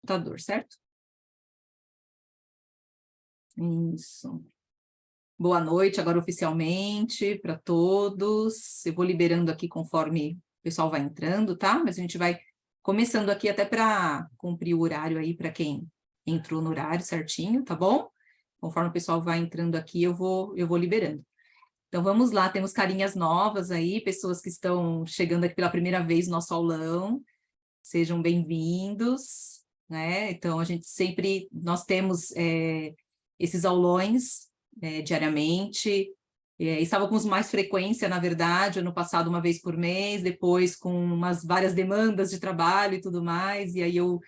computador, certo? Isso. Boa noite, agora oficialmente, para todos. Eu vou liberando aqui conforme o pessoal vai entrando, tá? Mas a gente vai começando aqui até para cumprir o horário aí para quem entrou no horário certinho, tá bom? Conforme o pessoal vai entrando aqui, eu vou liberando. Então, vamos lá, temos carinhas novas aí, pessoas que estão chegando aqui pela primeira vez no nosso aulão. Sejam bem-vindos, né? Então, nós temos esses aulões diariamente, estava com mais frequência, na verdade, ano passado uma vez por mês, depois com umas várias demandas de trabalho e tudo mais, e aí eu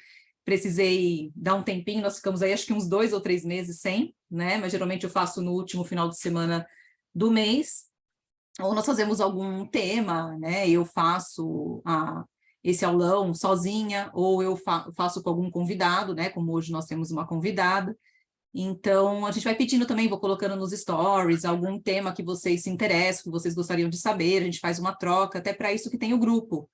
precisei dar um tempinho, nós ficamos aí acho que uns 2 ou 3 meses sem, né? Mas geralmente eu faço no último final de semana do mês, ou nós fazemos algum tema, né? Eu faço esse aulão sozinha, ou eu faço com algum convidado, né? Como hoje nós temos uma convidada. Então, a gente vai pedindo também, vou colocando nos stories, algum tema que vocês se interessam, que vocês gostariam de saber, a gente faz uma troca, até para isso que tem o grupo,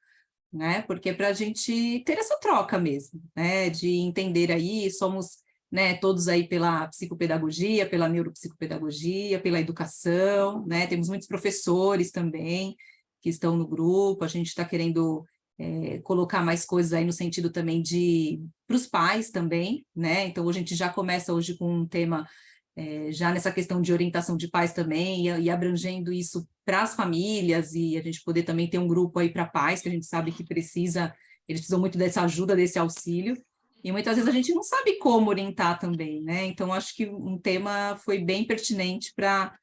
né? Porque para a gente ter essa troca mesmo, né? De entender aí, somos, né, todos aí pela psicopedagogia, pela neuropsicopedagogia, pela educação, né? Temos muitos professores também que estão no grupo, a gente está querendo colocar mais coisas aí no sentido também para os pais também, né? Então, a gente já começa hoje com um tema já nessa questão de orientação de pais também, e abrangendo isso para as famílias, e a gente poder também ter um grupo aí para pais, que a gente sabe que eles precisam muito dessa ajuda, desse auxílio, e muitas vezes a gente não sabe como orientar também, né? Então, acho que um tema foi bem pertinente para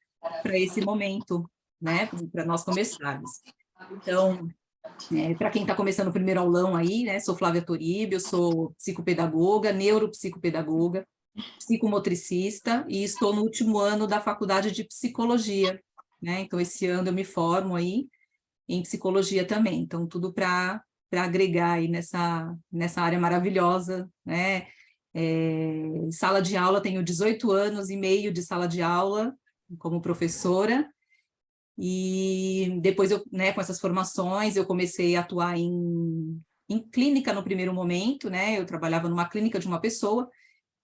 esse momento, né? Para nós começarmos. Então, para quem está começando o primeiro aulão aí, né? Sou Flávia Toribio, eu sou psicopedagoga, neuropsicopedagoga, psicomotricista, e estou no último ano da faculdade de psicologia, né? Então, esse ano eu me formo aí em psicologia também. Então, tudo para agregar aí nessa área maravilhosa, né? Sala de aula, tenho 18 anos e meio de sala de aula como professora, e depois eu, né, com essas formações, eu comecei a atuar em clínica no primeiro momento, né? Eu trabalhava numa clínica de uma pessoa,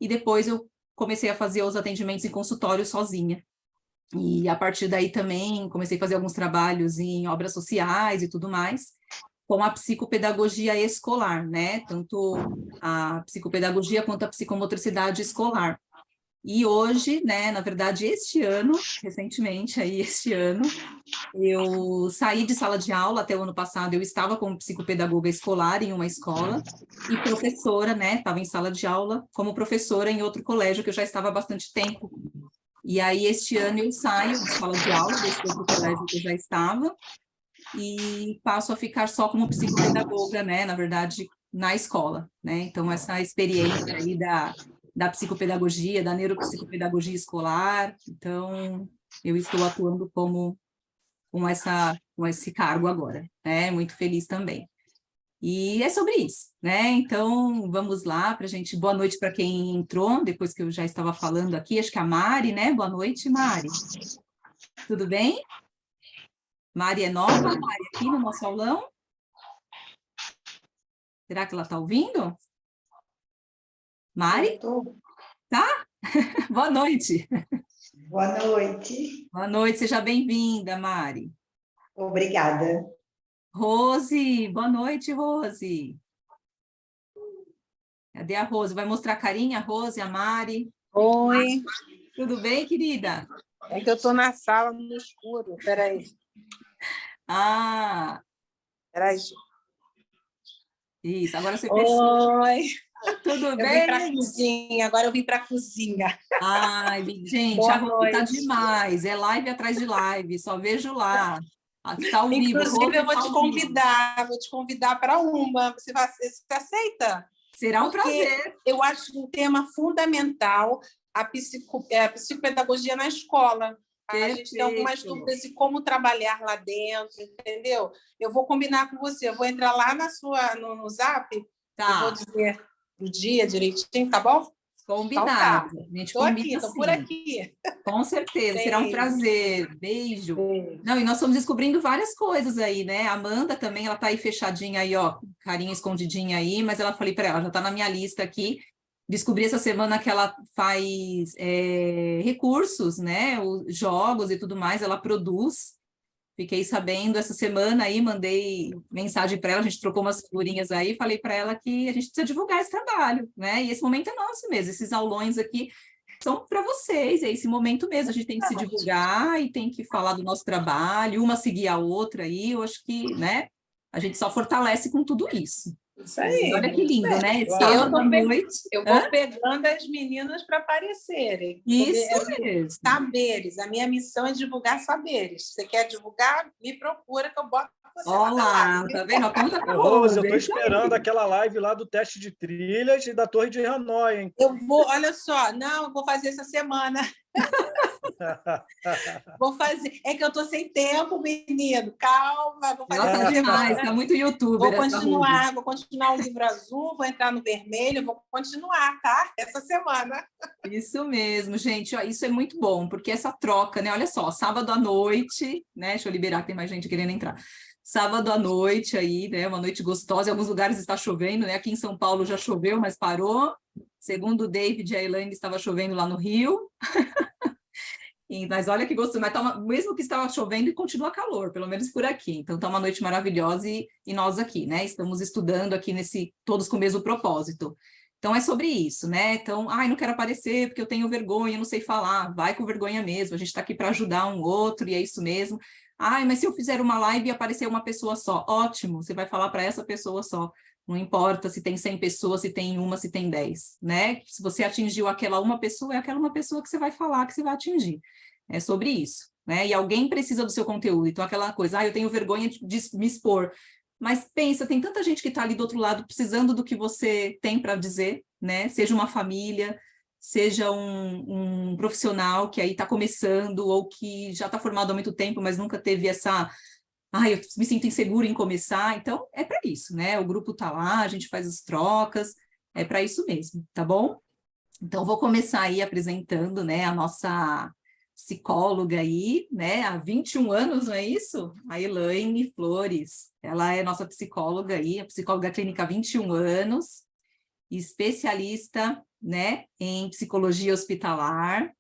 e depois eu comecei a fazer os atendimentos em consultório sozinha. E a partir daí também comecei a fazer alguns trabalhos em obras sociais e tudo mais, com a psicopedagogia escolar, né? Tanto a psicopedagogia quanto a psicomotricidade escolar. E hoje, né, na verdade, recentemente, este ano, eu saí de sala de aula, até o ano passado eu estava como psicopedagoga escolar em uma escola, e professora, né, estava em sala de aula como professora em outro colégio que eu já estava há bastante tempo. E aí, este ano eu saio de sala de aula, desse outro colégio que eu já estava, e passo a ficar só como psicopedagoga, né, na verdade, na escola, né? Então, essa experiência aí da psicopedagogia, da neuropsicopedagogia escolar, então, eu estou atuando com esse cargo agora, né? Muito feliz também. E é sobre isso, né? Então, vamos lá para a gente. Boa noite para quem entrou, depois que eu já estava falando aqui, acho que a Mari, né? Boa noite, Mari. Tudo bem? Mari é nova, Mari, aqui no nosso aulão. Será que ela está ouvindo? Mari? Tá? Boa noite. Boa noite. Boa noite, seja bem-vinda, Mari. Obrigada. Rose, boa noite, Rose. Cadê a Rose? Vai mostrar a carinha, a Rose, a Mari? Oi. Tudo bem, querida? É que eu estou na sala no escuro. Peraí. Peraí. Isso, agora você fechou. Oi. Tudo bem? Eu vim para a cozinha, agora eu vim para a cozinha. Ai, gente, Boa a Rose está noite. demais. É live atrás de live, só vejo lá. Está ao vivo. Inclusive, eu vou te convidar para uma. Você aceita? Será um prazer. Eu acho um tema fundamental a psicopedagogia na escola. A gente tem algumas dúvidas de como trabalhar lá dentro, entendeu? Eu vou combinar com você, eu vou entrar lá no Zap, tá. Eu vou dizer o dia direitinho, tá bom? Combinado. Então tá. A gente Estou aqui, combina estou por assim. aqui. Com certeza, será um Beijo. prazer. Beijo. Beijo. Não, e nós estamos descobrindo várias coisas aí, né? A Amanda também, ela tá aí fechadinha aí, ó, carinha escondidinha aí, mas ela falei para ela, já tá na minha lista aqui. Descobri essa semana que ela faz recursos, né? Jogos e tudo mais, ela produz. Fiquei sabendo essa semana aí, mandei mensagem para ela, a gente trocou umas figurinhas aí, falei para ela que a gente precisa divulgar esse trabalho, né? E esse momento é nosso mesmo, esses aulões aqui são para vocês, é esse momento mesmo, a gente tem que se divulgar e tem que falar do nosso trabalho, uma seguir a outra aí, eu acho que, né, a gente só fortalece com tudo isso. Isso aí. Olha que lindo, né? Claro. Sábado à noite. Eu vou pegando as meninas para aparecerem. Isso mesmo. Saberes. A minha missão é divulgar saberes. Você quer divulgar? Me procura que eu boto você lá na Olá, live. tá vendo? Conta com Rose, eu estou é isso aí. esperando aquela live lá do teste de trilhas e da Torre de Hanoi, hein? Eu vou, olha só, não, eu vou fazer essa semana. Vou fazer. É que eu estou sem tempo, menino. Calma, vou fazer Nossa, essa demais, semana. tá muito youtuber Vou essa Ruby. continuar o livro azul, vou entrar no vermelho, vou continuar, tá? Essa semana. Isso mesmo, gente, ó, isso é muito bom, porque essa troca, né? Olha só, sábado à noite, né? Deixa eu liberar, que tem mais gente querendo entrar. Sábado à noite aí, né? Uma noite gostosa, em alguns lugares está chovendo, né? Aqui em São Paulo já choveu, mas parou. Segundo o David e a Elaine, estava chovendo lá no Rio. Mas olha que gostoso, mas mesmo que estava chovendo, continua calor, pelo menos por aqui. Então tá uma noite maravilhosa e nós aqui, né? Estamos estudando aqui todos com o mesmo propósito. Então é sobre isso, né? Então, não quero aparecer porque eu tenho vergonha, não sei falar. Vai com vergonha mesmo, a gente está aqui para ajudar um outro e é isso mesmo. Mas se eu fizer uma live e aparecer uma pessoa só, ótimo, você vai falar para essa pessoa só. Não importa se tem 100 pessoas, se tem uma, se tem 10, né? Se você atingiu aquela uma pessoa, é aquela uma pessoa que você vai falar, que você vai atingir. É sobre isso, né? E alguém precisa do seu conteúdo. Então, aquela coisa, eu tenho vergonha de me expor. Mas pensa, tem tanta gente que está ali do outro lado precisando do que você tem para dizer, né? Seja uma família, seja um profissional que aí está começando ou que já está formado há muito tempo, mas nunca teve essa... eu me sinto inseguro em começar. Então, é para isso, né? O grupo está lá, a gente faz as trocas, é para isso mesmo, tá bom? Então, vou começar aí apresentando, né, a nossa psicóloga aí, né, há 21 anos, não é isso? A Elaine Flores, ela é nossa psicóloga aí, a psicóloga clínica há 21 anos, especialista, né, em psicologia hospitalar,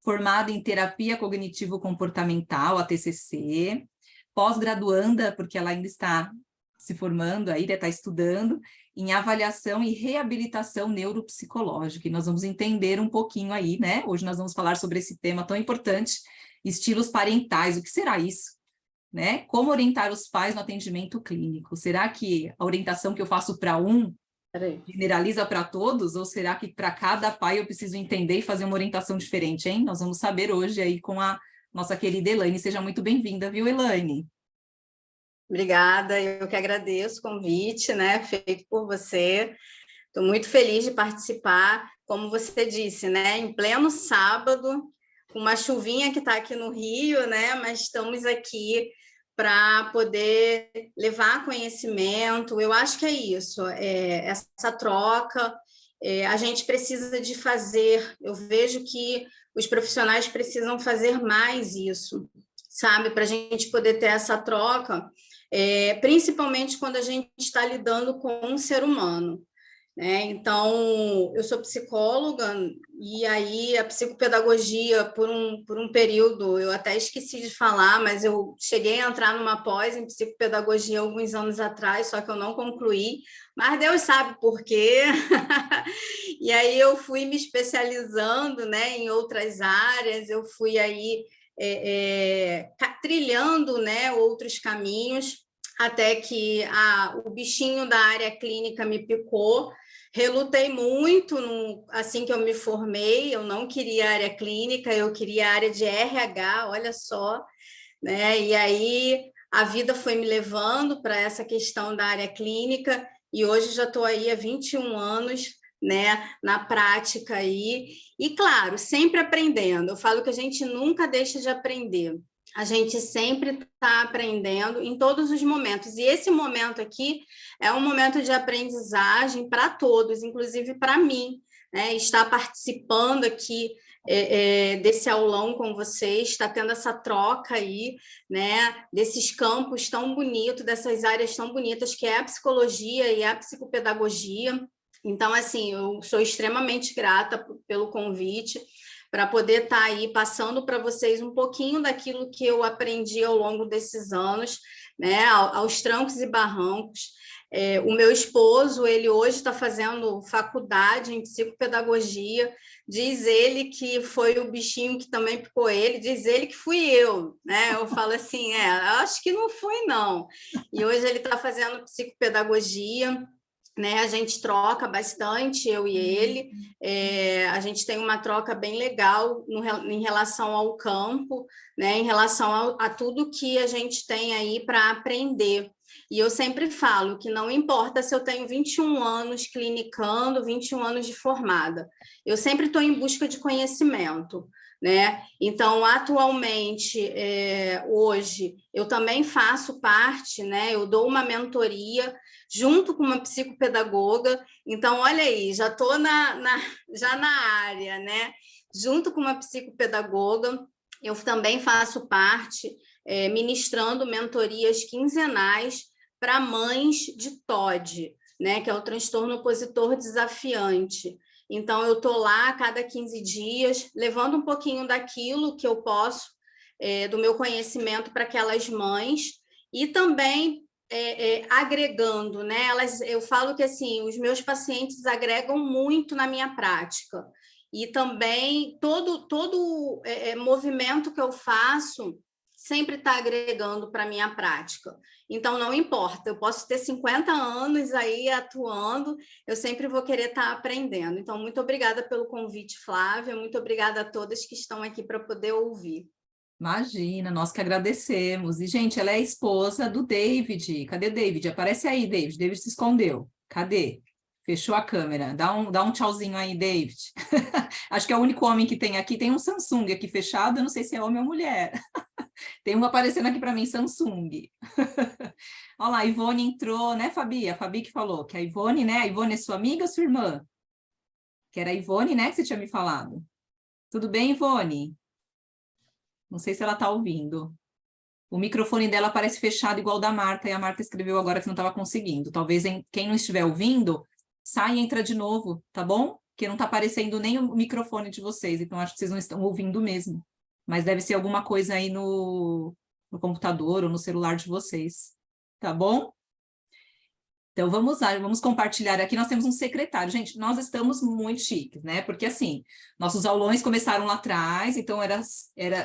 formada em terapia cognitivo-comportamental, a TCC, pós-graduanda, porque ela ainda está se formando aí, está estudando, em avaliação e reabilitação neuropsicológica, e nós vamos entender um pouquinho aí, né? Hoje nós vamos falar sobre esse tema tão importante, estilos parentais, o que será isso? Né? Como orientar os pais no atendimento clínico? Será que a orientação que eu faço para generaliza para todos, ou será que para cada pai eu preciso entender e fazer uma orientação diferente, hein? Nós vamos saber hoje aí com a nossa querida Elaine. Seja muito bem-vinda, viu, Elaine? Obrigada, eu que agradeço o convite, né, feito por você. Estou muito feliz de participar, como você disse, né, em pleno sábado, com uma chuvinha que está aqui no Rio, né, mas estamos aqui para poder levar conhecimento. Eu acho que é isso, essa troca, a gente precisa de fazer, eu vejo que os profissionais precisam fazer mais isso, sabe, para a gente poder ter essa troca, principalmente quando a gente está lidando com um ser humano, né? Então, eu sou psicóloga e aí a psicopedagogia, por um período, eu até esqueci de falar, mas eu cheguei a entrar numa pós em psicopedagogia alguns anos atrás, só que eu não concluí, mas Deus sabe por quê. E aí eu fui me especializando, né, em outras áreas, eu fui aí trilhando, né, outros caminhos, até que o bichinho da área clínica me picou. Relutei muito assim que eu me formei, eu não queria área clínica, eu queria área de RH, olha só, né? E aí a vida foi me levando para essa questão da área clínica, e hoje já estou aí há 21 anos, né, na prática aí, e claro, sempre aprendendo. Eu falo que a gente nunca deixa de aprender. A gente sempre está aprendendo em todos os momentos. E esse momento aqui é um momento de aprendizagem para todos, inclusive para mim, né? Estar participando aqui desse aulão com vocês, está tendo essa troca aí, né? Desses campos tão bonitos, dessas áreas tão bonitas, que é a psicologia e a psicopedagogia. Então, assim, eu sou extremamente grata pelo convite, para poder estar aí passando para vocês um pouquinho daquilo que eu aprendi ao longo desses anos, né, aos trancos e barrancos. O meu esposo, ele hoje está fazendo faculdade em psicopedagogia, diz ele que foi o bichinho que também picou ele, diz ele que fui eu, né? Eu falo assim, acho que não fui, não. E hoje ele está fazendo psicopedagogia, né? A gente troca bastante, eu e ele, a gente tem uma troca bem legal em relação ao campo, né? Em relação a tudo que a gente tem aí para aprender. E eu sempre falo que não importa se eu tenho 21 anos clinicando, 21 anos de formada, eu sempre estou em busca de conhecimento, né? Então, atualmente, hoje, eu também faço parte, né? Eu dou uma mentoria junto com uma psicopedagoga. Então, olha aí, já estou já na área, né? Junto com uma psicopedagoga, eu também faço parte, ministrando mentorias quinzenais para mães de TOD, né? Que é o transtorno opositor desafiante. Então, eu estou lá a cada 15 dias, levando um pouquinho daquilo que eu posso, do meu conhecimento para aquelas mães, e também agregando, né? Eu falo que assim, os meus pacientes agregam muito na minha prática. E também todo movimento que eu faço sempre está agregando para a minha prática. Então, não importa, eu posso ter 50 anos aí atuando, eu sempre vou querer estar aprendendo. Então, muito obrigada pelo convite, Flávia, muito obrigada a todas que estão aqui para poder ouvir. Imagina, nós que agradecemos. E, gente, ela é a esposa do David. Cadê David? Aparece aí, David. David se escondeu. Cadê? Fechou a câmera. Dá um tchauzinho aí, David. Acho que é o único homem que tem aqui. Tem um Samsung aqui fechado, eu não sei se é homem ou mulher. Tem um aparecendo aqui para mim, Samsung. Olha lá, a Ivone entrou, né, Fabi? A Fabi que falou que a Ivone, né? A Ivone é sua amiga ou sua irmã? Que era a Ivone, né, que você tinha me falado. Tudo bem, Ivone? Não sei se ela está ouvindo. O microfone dela parece fechado igual o da Marta, e a Marta escreveu agora que não estava conseguindo. Talvez quem não estiver ouvindo, sai e entra de novo, tá bom? Porque não está aparecendo nem o microfone de vocês, então acho que vocês não estão ouvindo mesmo. Mas deve ser alguma coisa aí no computador ou no celular de vocês, tá bom? Então, vamos lá, vamos compartilhar aqui. Nós temos um secretário. Gente, nós estamos muito chiques, né? Porque, assim, nossos aulões começaram lá atrás, então era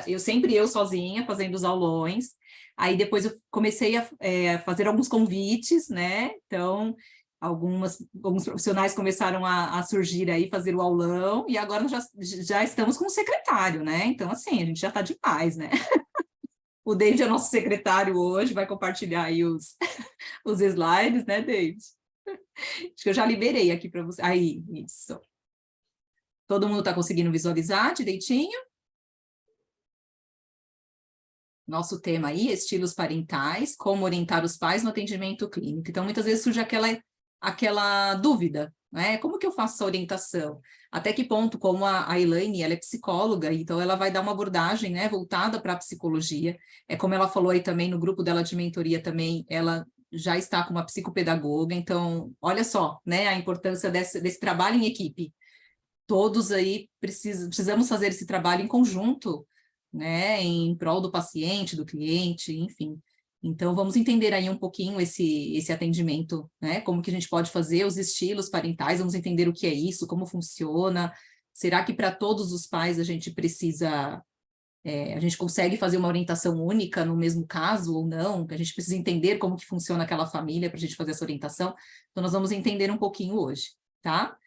eu sozinha fazendo os aulões. Aí, depois, eu comecei a fazer alguns convites, né? Então, alguns profissionais começaram a surgir aí, fazer o aulão, e agora nós já estamos com um secretário, né? Então, assim, a gente já está demais, né? O David é nosso secretário hoje, vai compartilhar aí os slides, né, David? Acho que eu já liberei aqui para você. Aí, isso. Todo mundo está conseguindo visualizar direitinho? Nosso tema aí, estilos parentais, como orientar os pais no atendimento clínico. Então, muitas vezes surge aquela dúvida, né? Como que eu faço essa orientação? Até que ponto, como a Elaine, ela é psicóloga, então ela vai dar uma abordagem, né, voltada para a psicologia. É como ela falou aí também, no grupo dela de mentoria também, ela já está com uma psicopedagoga, então, olha só, né, a importância desse trabalho em equipe. Todos aí precisamos fazer esse trabalho em conjunto, né, em prol do paciente, do cliente, enfim. Então, vamos entender aí um pouquinho esse atendimento, né? Como que a gente pode fazer os estilos parentais, vamos entender o que é isso, como funciona. Será que para todos os pais a gente precisa, a gente consegue fazer uma orientação única no mesmo caso ou não? A gente precisa entender como que funciona aquela família para a gente fazer essa orientação. Então, nós vamos entender um pouquinho hoje, tá?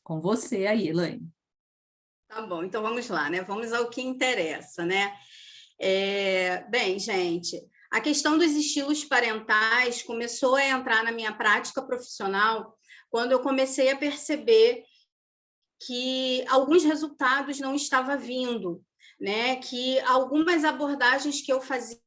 Com você aí, Elaine. Tá bom, então vamos lá, né? Vamos ao que interessa, né? Bem, gente, a questão dos estilos parentais começou a entrar na minha prática profissional quando eu comecei a perceber que alguns resultados não estavam vindo, né, que algumas abordagens que eu fazia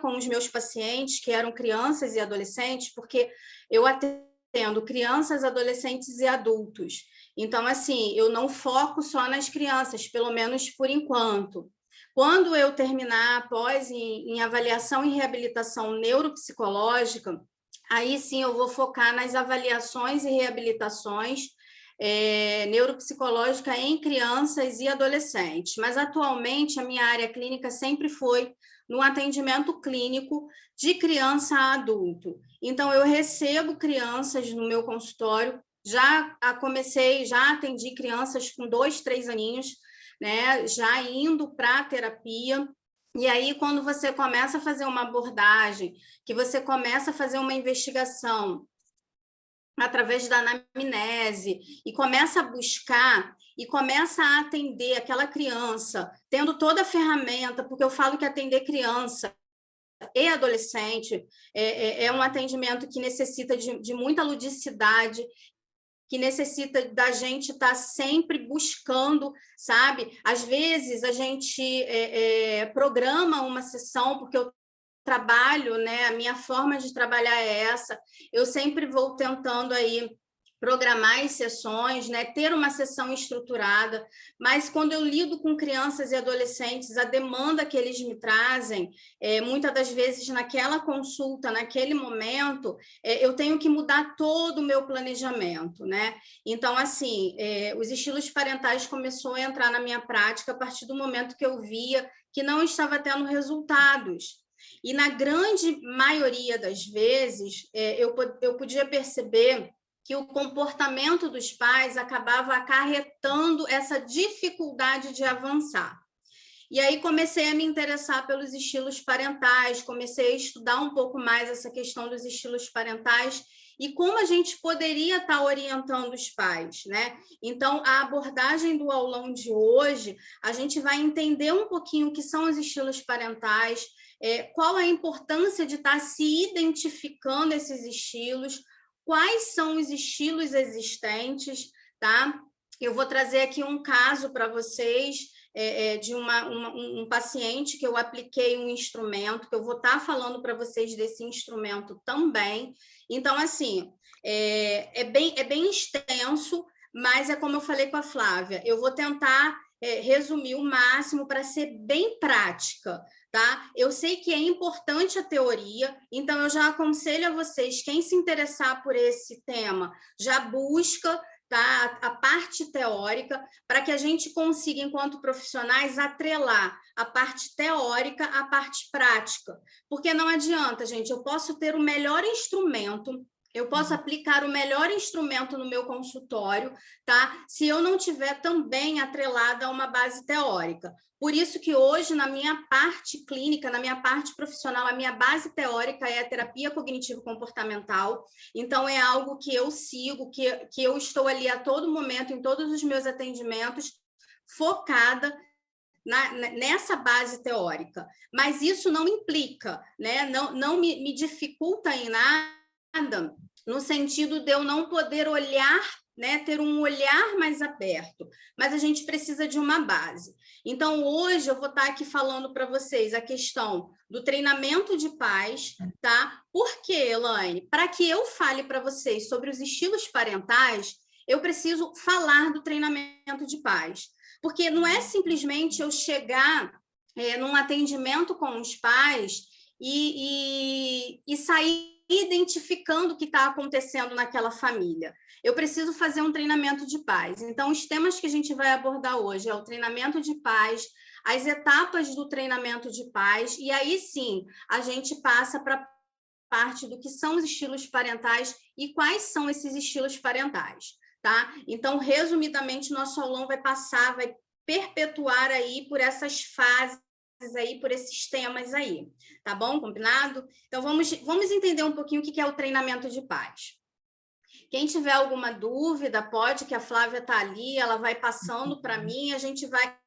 com os meus pacientes, que eram crianças e adolescentes, porque eu atendo crianças, adolescentes e adultos. Então, assim, eu não foco só nas crianças, pelo menos por enquanto. Quando eu terminar após em avaliação e reabilitação neuropsicológica, aí sim eu vou focar nas avaliações e reabilitações neuropsicológica em crianças e adolescentes. Mas, atualmente, a minha área clínica sempre foi no atendimento clínico de criança a adulto. Então, eu recebo crianças no meu consultório, já atendi crianças com 2, 3 aninhos, né, já indo para a terapia. E aí, quando você começa a fazer uma abordagem, que você começa a fazer uma investigação através da anamnese, e começa a buscar, e começa a atender aquela criança, tendo toda a ferramenta, porque eu falo que atender criança e adolescente é um atendimento que necessita de muita ludicidade, que necessita da gente estar sempre buscando, sabe? Às vezes, a gente programa uma sessão, porque eu trabalho, né? A minha forma de trabalhar é essa. Eu sempre vou tentando aí programar as sessões, né? Ter uma sessão estruturada, mas quando eu lido com crianças e adolescentes, a demanda que eles me trazem, muitas das vezes naquela consulta, naquele momento, eu tenho que mudar todo o meu planejamento, né? Então, assim, os estilos parentais começou a entrar na minha prática a partir do momento que eu via que não estava tendo resultados. E, na grande maioria das vezes, eu podia perceber que o comportamento dos pais acabava acarretando essa dificuldade de avançar. E aí comecei a me interessar pelos estilos parentais, comecei a estudar um pouco mais essa questão dos estilos parentais e como a gente poderia estar orientando os pais, né? Então, a abordagem do aulão de hoje, a gente vai entender um pouquinho o que são os estilos parentais, qual a importância de estar se identificando esses estilos, quais são os estilos existentes, tá? Eu vou trazer aqui um caso para vocês de um paciente que eu apliquei um instrumento, que eu vou estar falando para vocês desse instrumento também. Então, assim, é bem extenso, mas é como eu falei com a Flávia, eu vou tentar resumir o máximo para ser bem prática, tá? Eu sei que é importante a teoria, então eu já aconselho a vocês, quem se interessar por esse tema, já busca, tá, a parte teórica, para que a gente consiga, enquanto profissionais, atrelar a parte teórica à parte prática. Porque não adianta, gente, eu posso ter o melhor instrumento, eu posso aplicar o melhor instrumento no meu consultório, tá? Se eu não tiver também atrelada a uma base teórica. Por isso que hoje, na minha parte clínica, na minha parte profissional, a minha base teórica é a terapia cognitivo-comportamental. Então, é algo que eu sigo, que eu estou ali a todo momento, em todos os meus atendimentos, focada nessa base teórica. Mas isso não implica, né? Não me dificulta em nada, no sentido de eu não poder olhar, né, ter um olhar mais aberto, mas a gente precisa de uma base. Então, hoje eu vou estar aqui falando para vocês a questão do treinamento de pais, tá? Por quê, Elaine? Para que eu fale para vocês sobre os estilos parentais, eu preciso falar do treinamento de pais, porque não é simplesmente eu chegar num atendimento com os pais e sair identificando o que está acontecendo naquela família. Eu preciso fazer um treinamento de pais. Então, os temas que a gente vai abordar hoje é o treinamento de pais, as etapas do treinamento de pais, e aí sim, a gente passa para a parte do que são os estilos parentais e quais são esses estilos parentais, tá? Então, resumidamente, nosso aulão vai perpetuar aí por essas fases aí, por esses temas aí, tá bom? Combinado? Então, vamos entender um pouquinho o que é o treinamento de pais. Quem tiver alguma dúvida, pode, que a Flávia está ali, ela vai passando para mim, a gente vai...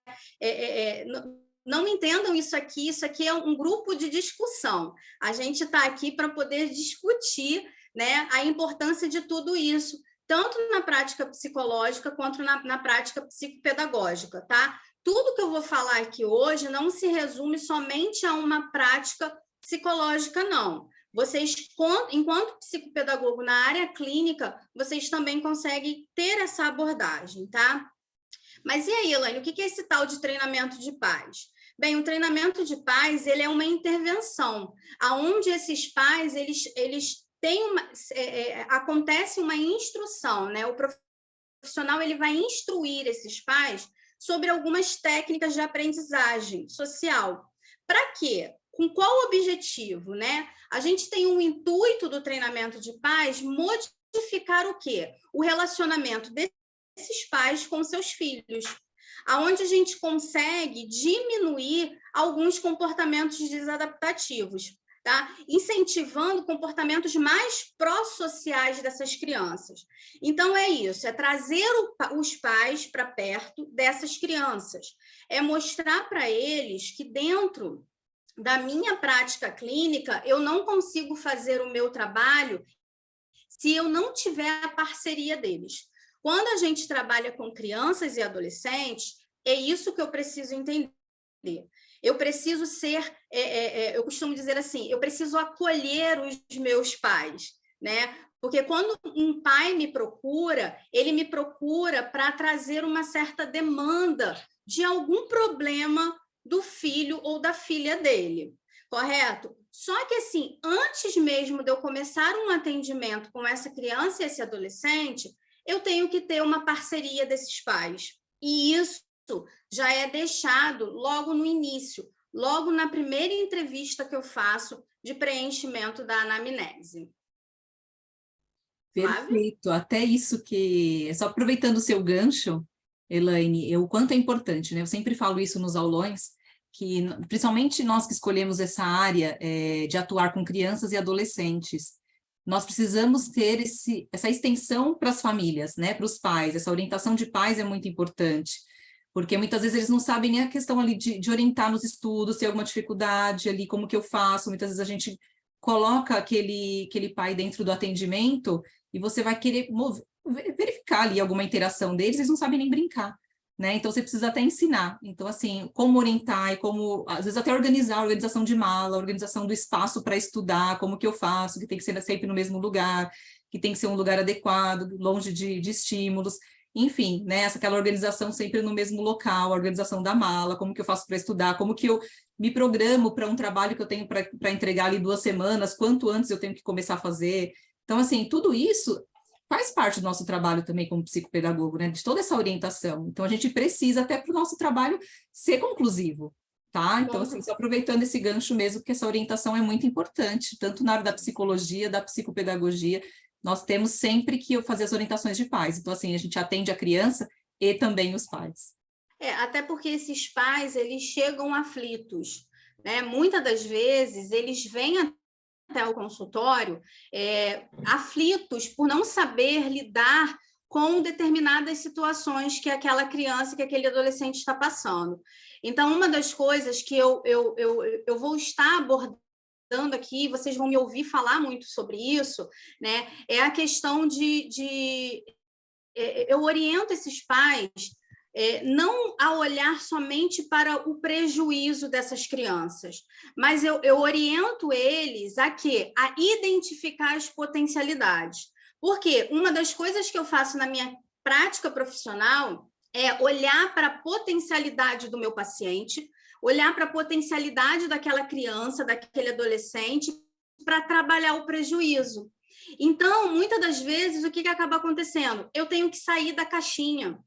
não entendam isso aqui é um grupo de discussão. A gente está aqui para poder discutir, né, a importância de tudo isso, tanto na prática psicológica quanto na prática psicopedagógica, tá? Tudo que eu vou falar aqui hoje não se resume somente a uma prática psicológica, não. Vocês, enquanto psicopedagogo na área clínica, vocês também conseguem ter essa abordagem, tá? Mas e aí, Elaine, o que é esse tal de treinamento de pais? Bem, o treinamento de pais, ele é uma intervenção, onde esses pais, eles têm acontece uma instrução, né? O profissional, ele vai instruir esses pais sobre algumas técnicas de aprendizagem social. Para quê? Com qual objetivo, né? A gente tem um intuito do treinamento de pais modificar o quê? O relacionamento desses pais com seus filhos, aonde a gente consegue diminuir alguns comportamentos desadaptativos, tá? Incentivando comportamentos mais pró-sociais dessas crianças. Então, é isso, é trazer os pais para perto dessas crianças, é mostrar para eles que dentro da minha prática clínica, eu não consigo fazer o meu trabalho se eu não tiver a parceria deles. Quando a gente trabalha com crianças e adolescentes, é isso que eu preciso entender. Eu preciso ser, eu costumo dizer assim, eu preciso acolher os meus pais, né? Porque quando um pai me procura, ele me procura para trazer uma certa demanda de algum problema do filho ou da filha dele, correto? Só que, assim, antes mesmo de eu começar um atendimento com essa criança e esse adolescente, eu tenho que ter uma parceria desses pais. E isso já é deixado logo no início, logo na primeira entrevista que eu faço de preenchimento da anamnese. Perfeito, até isso que... Só aproveitando o seu gancho, Elaine, o quanto é importante, né? Eu sempre falo isso nos aulões, que principalmente nós que escolhemos essa área de atuar com crianças e adolescentes, nós precisamos ter essa extensão para as famílias, né? Para os pais, essa orientação de pais é muito importante, porque muitas vezes eles não sabem nem a questão ali de orientar nos estudos, se tem alguma dificuldade ali, como que eu faço, muitas vezes a gente coloca aquele pai dentro do atendimento e você vai querer verificar ali alguma interação deles, eles não sabem nem brincar, né? Então, você precisa até ensinar. Então, assim, como orientar e como, às vezes, até organizar a organização de mala, a organização do espaço para estudar, como que eu faço, que tem que ser sempre no mesmo lugar, que tem que ser um lugar adequado, longe de estímulos, enfim, né? Aquela organização sempre no mesmo local, a organização da mala, como que eu faço para estudar, como que eu me programo para um trabalho que eu tenho para entregar ali 2 semanas, quanto antes eu tenho que começar a fazer. Então, assim, tudo isso faz parte do nosso trabalho também como psicopedagogo, né? De toda essa orientação. Então, a gente precisa até para o nosso trabalho ser conclusivo, tá? Então, assim, só aproveitando esse gancho mesmo, porque essa orientação é muito importante, tanto na área da psicologia, da psicopedagogia, nós temos sempre que fazer as orientações de pais. Então, assim, a gente atende a criança e também os pais. Até porque esses pais, eles chegam aflitos, né? Muitas das vezes, eles vêm até o consultório aflitos por não saber lidar com determinadas situações que aquela criança, que aquele adolescente está passando. Então, uma das coisas que eu vou estar abordando aqui, vocês vão me ouvir falar muito sobre isso, né? É a questão eu oriento esses pais não a olhar somente para o prejuízo dessas crianças, mas eu oriento eles a identificar as potencialidades. Porque uma das coisas que eu faço na minha prática profissional é olhar para a potencialidade do meu paciente, olhar para a potencialidade daquela criança, daquele adolescente, para trabalhar o prejuízo. Então, muitas das vezes, o que acaba acontecendo? Eu tenho que sair da caixinha,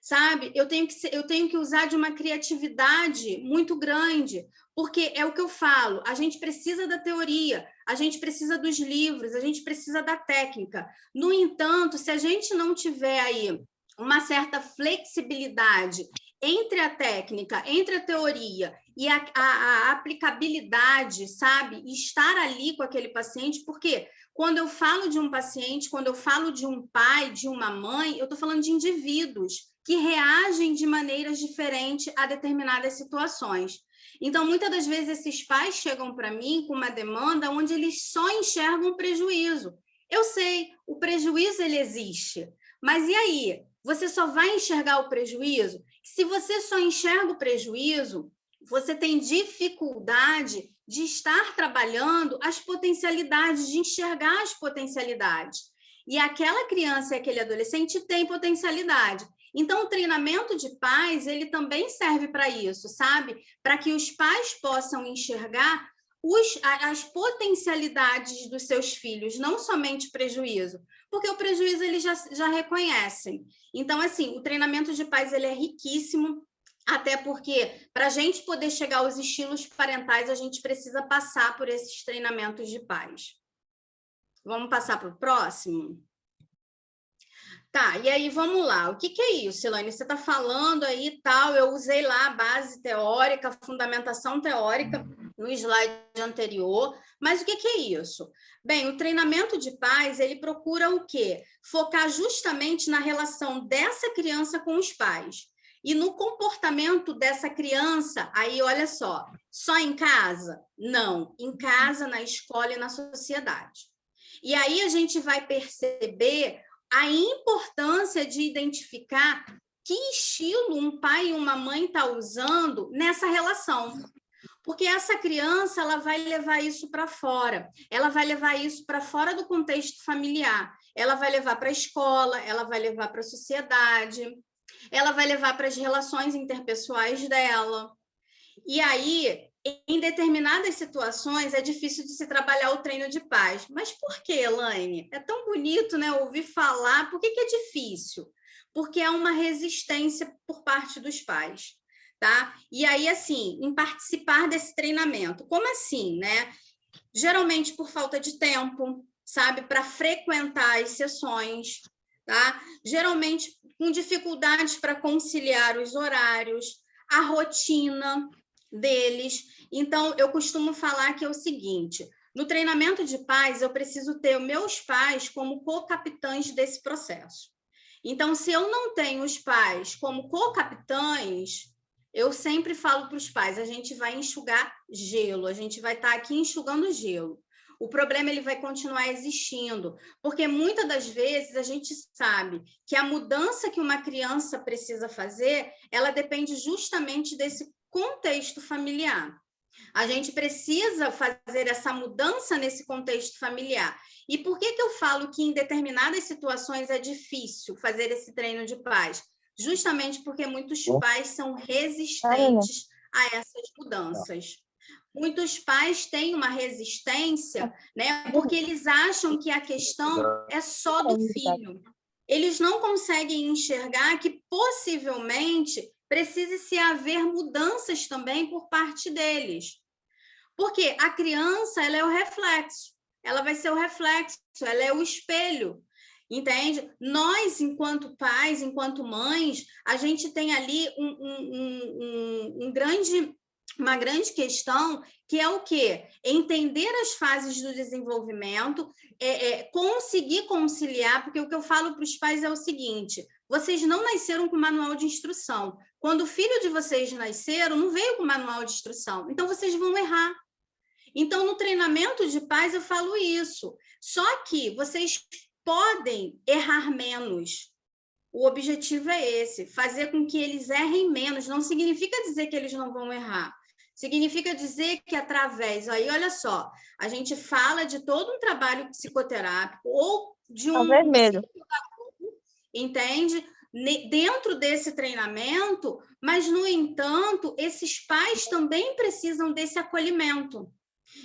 sabe? Eu tenho que usar de uma criatividade muito grande, porque é o que eu falo, a gente precisa da teoria, a gente precisa dos livros, a gente precisa da técnica. No entanto, se a gente não tiver aí uma certa flexibilidade entre a técnica, entre a teoria e a aplicabilidade, sabe? E estar ali com aquele paciente, porque quando eu falo de um paciente, quando eu falo de um pai, de uma mãe, eu estou falando de indivíduos que reagem de maneiras diferentes a determinadas situações. Então, muitas das vezes, esses pais chegam para mim com uma demanda onde eles só enxergam prejuízo. Eu sei, o prejuízo ele existe, mas e aí? Você só vai enxergar o prejuízo? Se você só enxerga o prejuízo, você tem dificuldade de estar trabalhando as potencialidades, de enxergar as potencialidades. E aquela criança e aquele adolescente tem potencialidade. Então, o treinamento de pais, ele também serve para isso, sabe? Para que os pais possam enxergar as potencialidades dos seus filhos, não somente prejuízo, porque o prejuízo eles já reconhecem. Então, assim, o treinamento de pais ele é riquíssimo, até porque, para a gente poder chegar aos estilos parentais, a gente precisa passar por esses treinamentos de pais. Vamos passar para o próximo? Tá, e aí vamos lá. O que é isso, Elaine? Você está falando aí e tal, eu usei lá a base teórica, a fundamentação teórica no slide anterior, mas o que é isso? Bem, o treinamento de pais, ele procura o quê? Focar justamente na relação dessa criança com os pais. E no comportamento dessa criança, aí olha só em casa? Não, em casa, na escola e na sociedade. E aí a gente vai perceber a importância de identificar que estilo um pai e uma mãe está usando nessa relação. Porque essa criança ela vai levar isso para fora, ela vai levar isso para fora do contexto familiar, ela vai levar para a escola, ela vai levar para a sociedade, ela vai levar para as relações interpessoais dela. E aí, em determinadas situações, é difícil de se trabalhar o treino de paz. Mas por que, Elaine? É tão bonito, né, ouvir falar. Por que é difícil? Porque há uma resistência por parte dos pais, tá? E aí, assim, em participar desse treinamento. Como assim, né? Geralmente por falta de tempo, sabe? Para frequentar as sessões, tá? Geralmente com dificuldades para conciliar os horários, a rotina deles. Então, eu costumo falar que é o seguinte, no treinamento de pais, eu preciso ter os meus pais como co-capitães desse processo. Então, se eu não tenho os pais como co-capitães, eu sempre falo para os pais, a gente vai enxugar gelo, a gente vai estar aqui enxugando gelo. O problema ele vai continuar existindo, porque muitas das vezes a gente sabe que a mudança que uma criança precisa fazer, ela depende justamente desse contexto familiar. A gente precisa fazer essa mudança nesse contexto familiar. E por que eu falo que em determinadas situações é difícil fazer esse treino de paz? Justamente porque muitos pais são resistentes a essas mudanças. Muitos pais têm uma resistência, né? Porque eles acham que a questão é só do filho. Eles não conseguem enxergar que possivelmente precise se haver mudanças também por parte deles. Porque a criança, ela é o reflexo, ela vai ser o reflexo, ela é o espelho, entende? Nós, enquanto pais, enquanto mães, a gente tem ali uma grande questão, que é o quê? Entender as fases do desenvolvimento, conseguir conciliar, porque o que eu falo para os pais é o seguinte, vocês não nasceram com manual de instrução. Quando o filho de vocês nasceram, não veio com manual de instrução. Então, vocês vão errar. Então, no treinamento de pais, eu falo isso. Só que vocês podem errar menos. O objetivo é esse, fazer com que eles errem menos. Não significa dizer que eles não vão errar. Significa dizer que através... Aí, olha só, a gente fala de todo um trabalho psicoterápico ou de um psicopedagogo, entende? Dentro desse treinamento, mas, no entanto, esses pais também precisam desse acolhimento.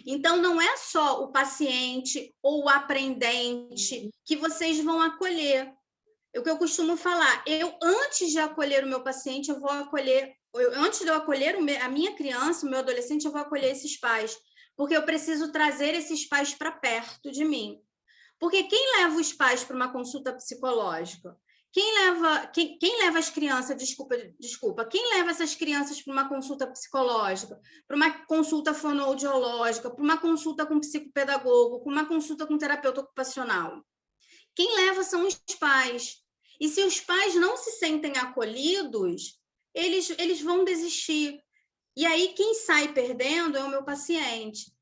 Então, não é só o paciente ou o aprendente que vocês vão acolher. É o que eu costumo falar, antes de acolher o meu paciente, antes de eu acolher a minha criança, o meu adolescente, eu vou acolher esses pais, porque eu preciso trazer esses pais para perto de mim. Porque quem leva os pais para uma consulta psicológica? Quem leva as crianças, quem leva essas crianças para uma consulta psicológica, para uma consulta fonoaudiológica, para uma consulta com psicopedagogo, para uma consulta com terapeuta ocupacional? Quem leva são os pais. E se os pais não se sentem acolhidos, eles vão desistir. E aí quem sai perdendo é o meu paciente.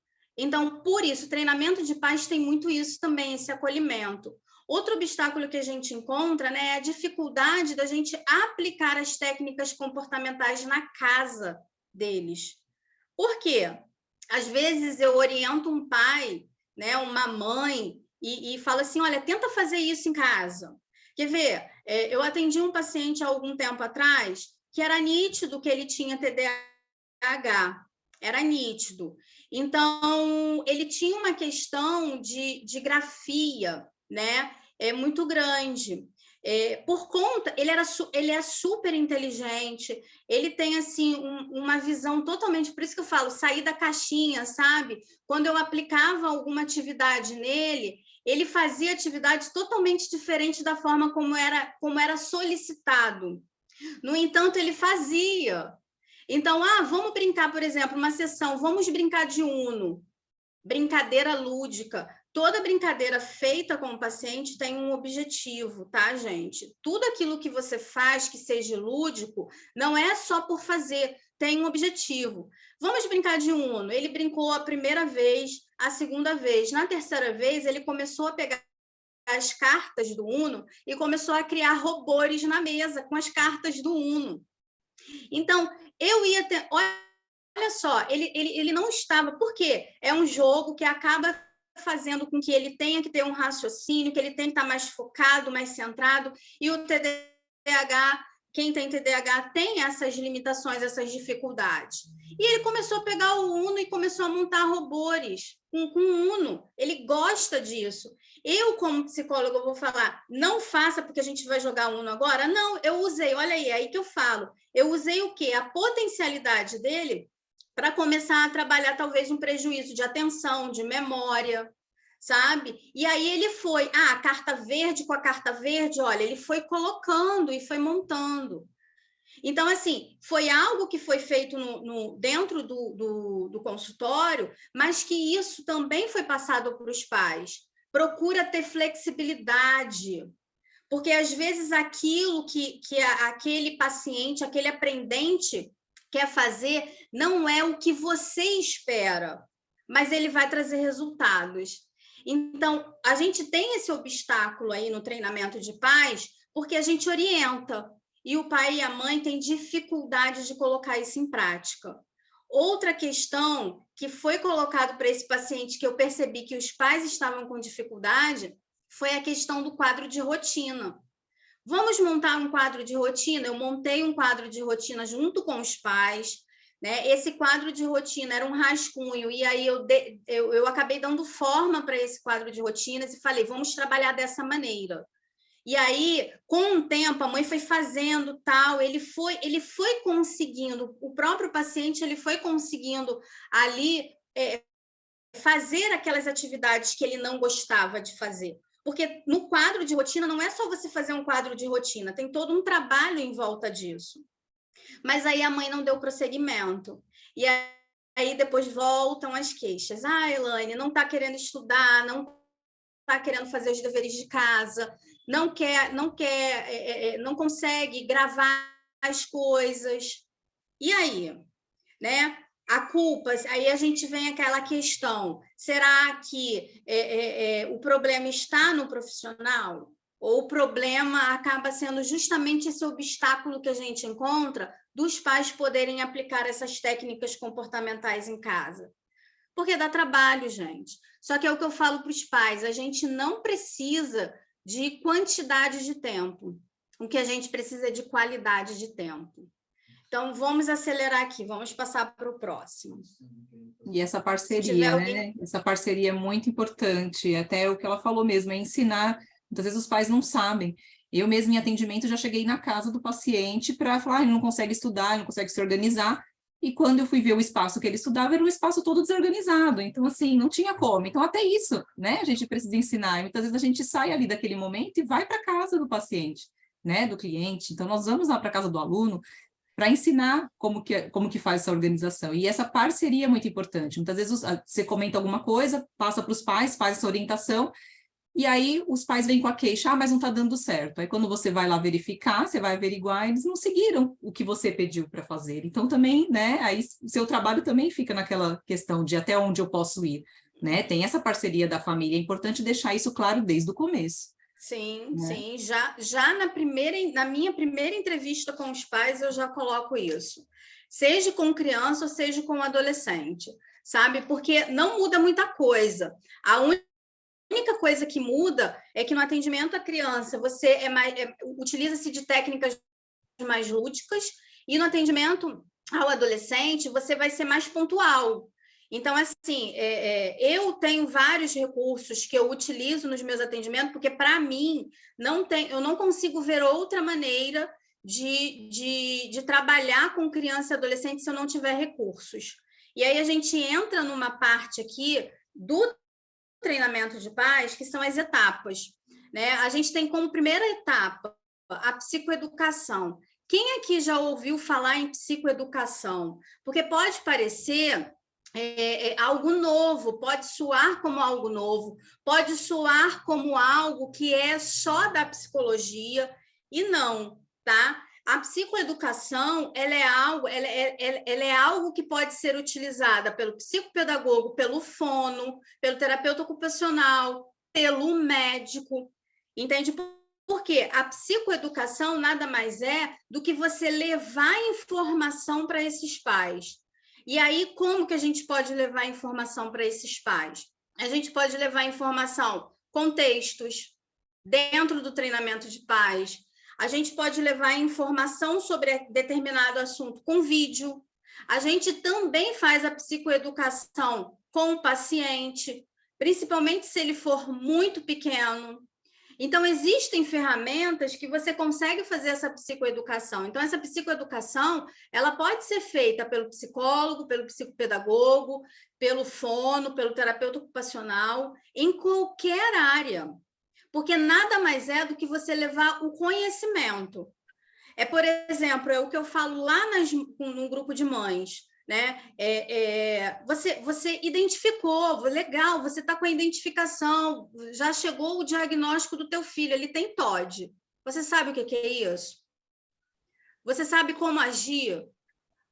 Então, por isso, o treinamento de pais tem muito isso também, esse acolhimento. Outro obstáculo que a gente encontra, né, é a dificuldade da gente aplicar as técnicas comportamentais na casa deles. Por quê? Às vezes eu oriento um pai, né, uma mãe, e falo assim, olha, tenta fazer isso em casa. Quer ver? Eu atendi um paciente há algum tempo atrás que era nítido que ele tinha TDAH. Era nítido. Então, ele tinha uma questão de grafia, né? Muito grande. Por conta, ele é super inteligente, ele tem, assim, uma visão totalmente, por isso que eu falo, sair da caixinha, sabe? Quando eu aplicava alguma atividade nele, ele fazia atividade totalmente diferente da forma como era solicitado. No entanto, ele fazia. Então, vamos brincar, por exemplo, uma sessão, vamos brincar de Uno, brincadeira lúdica. Toda brincadeira feita com o paciente tem um objetivo, tá, gente? Tudo aquilo que você faz que seja lúdico, não é só por fazer, tem um objetivo. Vamos brincar de Uno. Ele brincou a primeira vez, a segunda vez. Na terceira vez, ele começou a pegar as cartas do Uno e começou a criar robôs na mesa com as cartas do Uno. Então, eu ia ter... Olha só, ele não estava... Por quê? É um jogo que acaba fazendo com que ele tenha que ter um raciocínio, que ele tenha que estar mais focado, mais centrado, e o TDAH, quem tem TDAH tem essas limitações, essas dificuldades. E ele começou a pegar o Uno e começou a montar robôs com o Uno. Ele gosta disso. Eu, como psicóloga, vou falar, não faça porque a gente vai jogar Uno agora. Não, eu usei, olha aí que eu falo. Eu usei o quê? A potencialidade dele para começar a trabalhar talvez um prejuízo de atenção, de memória, sabe? E aí ele foi, a carta verde com a carta verde, olha, ele foi colocando e foi montando. Então, assim, foi algo que foi feito dentro do consultório, mas que isso também foi passado para os pais. Procura ter flexibilidade, porque às vezes aquilo que aquele paciente, aquele aprendente quer fazer não é o que você espera, mas ele vai trazer resultados. Então, a gente tem esse obstáculo aí no treinamento de pais, porque a gente orienta, e o pai e a mãe têm dificuldade de colocar isso em prática. Outra questão que foi colocado para esse paciente, que eu percebi que os pais estavam com dificuldade, foi a questão do quadro de rotina. Vamos montar um quadro de rotina? Eu montei um quadro de rotina junto com os pais, né? Esse quadro de rotina era um rascunho, e aí eu acabei dando forma para esse quadro de rotinas e falei, vamos trabalhar dessa maneira. E aí, com o tempo, a mãe foi fazendo tal, ele foi conseguindo, o próprio paciente ele foi conseguindo ali fazer aquelas atividades que ele não gostava de fazer. Porque no quadro de rotina não é só você fazer um quadro de rotina, tem todo um trabalho em volta disso. Mas aí a mãe não deu prosseguimento. E aí depois voltam as queixas. Elaine, não está querendo estudar, não está querendo fazer os deveres de casa, não consegue gravar as coisas. E aí, né? A culpa, aí a gente vem aquela questão, será que o problema está no profissional? Ou o problema acaba sendo justamente esse obstáculo que a gente encontra dos pais poderem aplicar essas técnicas comportamentais em casa? Porque dá trabalho, gente. Só que é o que eu falo para os pais, a gente não precisa de quantidade de tempo, o que a gente precisa é de qualidade de tempo. Então, vamos acelerar aqui, vamos passar para o próximo. E essa parceria, né? Essa parceria é muito importante, até o que ela falou mesmo, é ensinar. Muitas vezes os pais não sabem. Eu mesmo em atendimento já cheguei na casa do paciente para falar, ele não consegue estudar, ele não consegue se organizar, e quando eu fui ver o espaço que ele estudava, era um espaço todo desorganizado, então assim, não tinha como. Então até isso, né, a gente precisa ensinar, e muitas vezes a gente sai ali daquele momento e vai para a casa do paciente, né, do cliente. Então nós vamos lá para a casa do aluno, para ensinar como que faz essa organização. E essa parceria é muito importante. Muitas vezes você comenta alguma coisa, passa para os pais, faz essa orientação, e aí os pais vêm com a queixa, mas não está dando certo. Aí quando você vai lá verificar, você vai averiguar, eles não seguiram o que você pediu para fazer. Então também, né, aí o seu trabalho também fica naquela questão de até onde eu posso ir, né? Tem essa parceria da família, é importante deixar isso claro desde o começo. Sim, né? sim. Já na minha primeira entrevista com os pais, eu já coloco isso. Seja com criança ou seja com adolescente, sabe? Porque não muda muita coisa. A única coisa que muda é que no atendimento à criança você utiliza-se de técnicas mais lúdicas e no atendimento ao adolescente você vai ser mais pontual. Então, assim, eu tenho vários recursos que eu utilizo nos meus atendimentos, porque, para mim, eu não consigo ver outra maneira de trabalhar com criança e adolescente se eu não tiver recursos. E aí a gente entra numa parte aqui do treinamento de pais, que são as etapas, né? A gente tem como primeira etapa a psicoeducação. Quem aqui já ouviu falar em psicoeducação? Porque pode parecer algo novo, pode soar como algo novo, pode soar como algo que é só da psicologia, e não, tá? A psicoeducação, ela é algo que pode ser utilizada pelo psicopedagogo, pelo fono, pelo terapeuta ocupacional, pelo médico, entende? Porque a psicoeducação nada mais é do que você levar informação para esses pais. E aí, como que a gente pode levar informação para esses pais? A gente pode levar informação, contextos, dentro do treinamento de pais. A gente pode levar informação sobre determinado assunto com vídeo. A gente também faz a psicoeducação com o paciente, principalmente se ele for muito pequeno. Então, existem ferramentas que você consegue fazer essa psicoeducação. Então, essa psicoeducação, ela pode ser feita pelo psicólogo, pelo psicopedagogo, pelo fono, pelo terapeuta ocupacional, em qualquer área. Porque nada mais é do que você levar o conhecimento. Por exemplo, é o que eu falo lá num grupo de mães, né? Você identificou, legal, você está com a identificação, já chegou o diagnóstico do teu filho, ele tem TOD. Você sabe o que é isso? Você sabe como agir?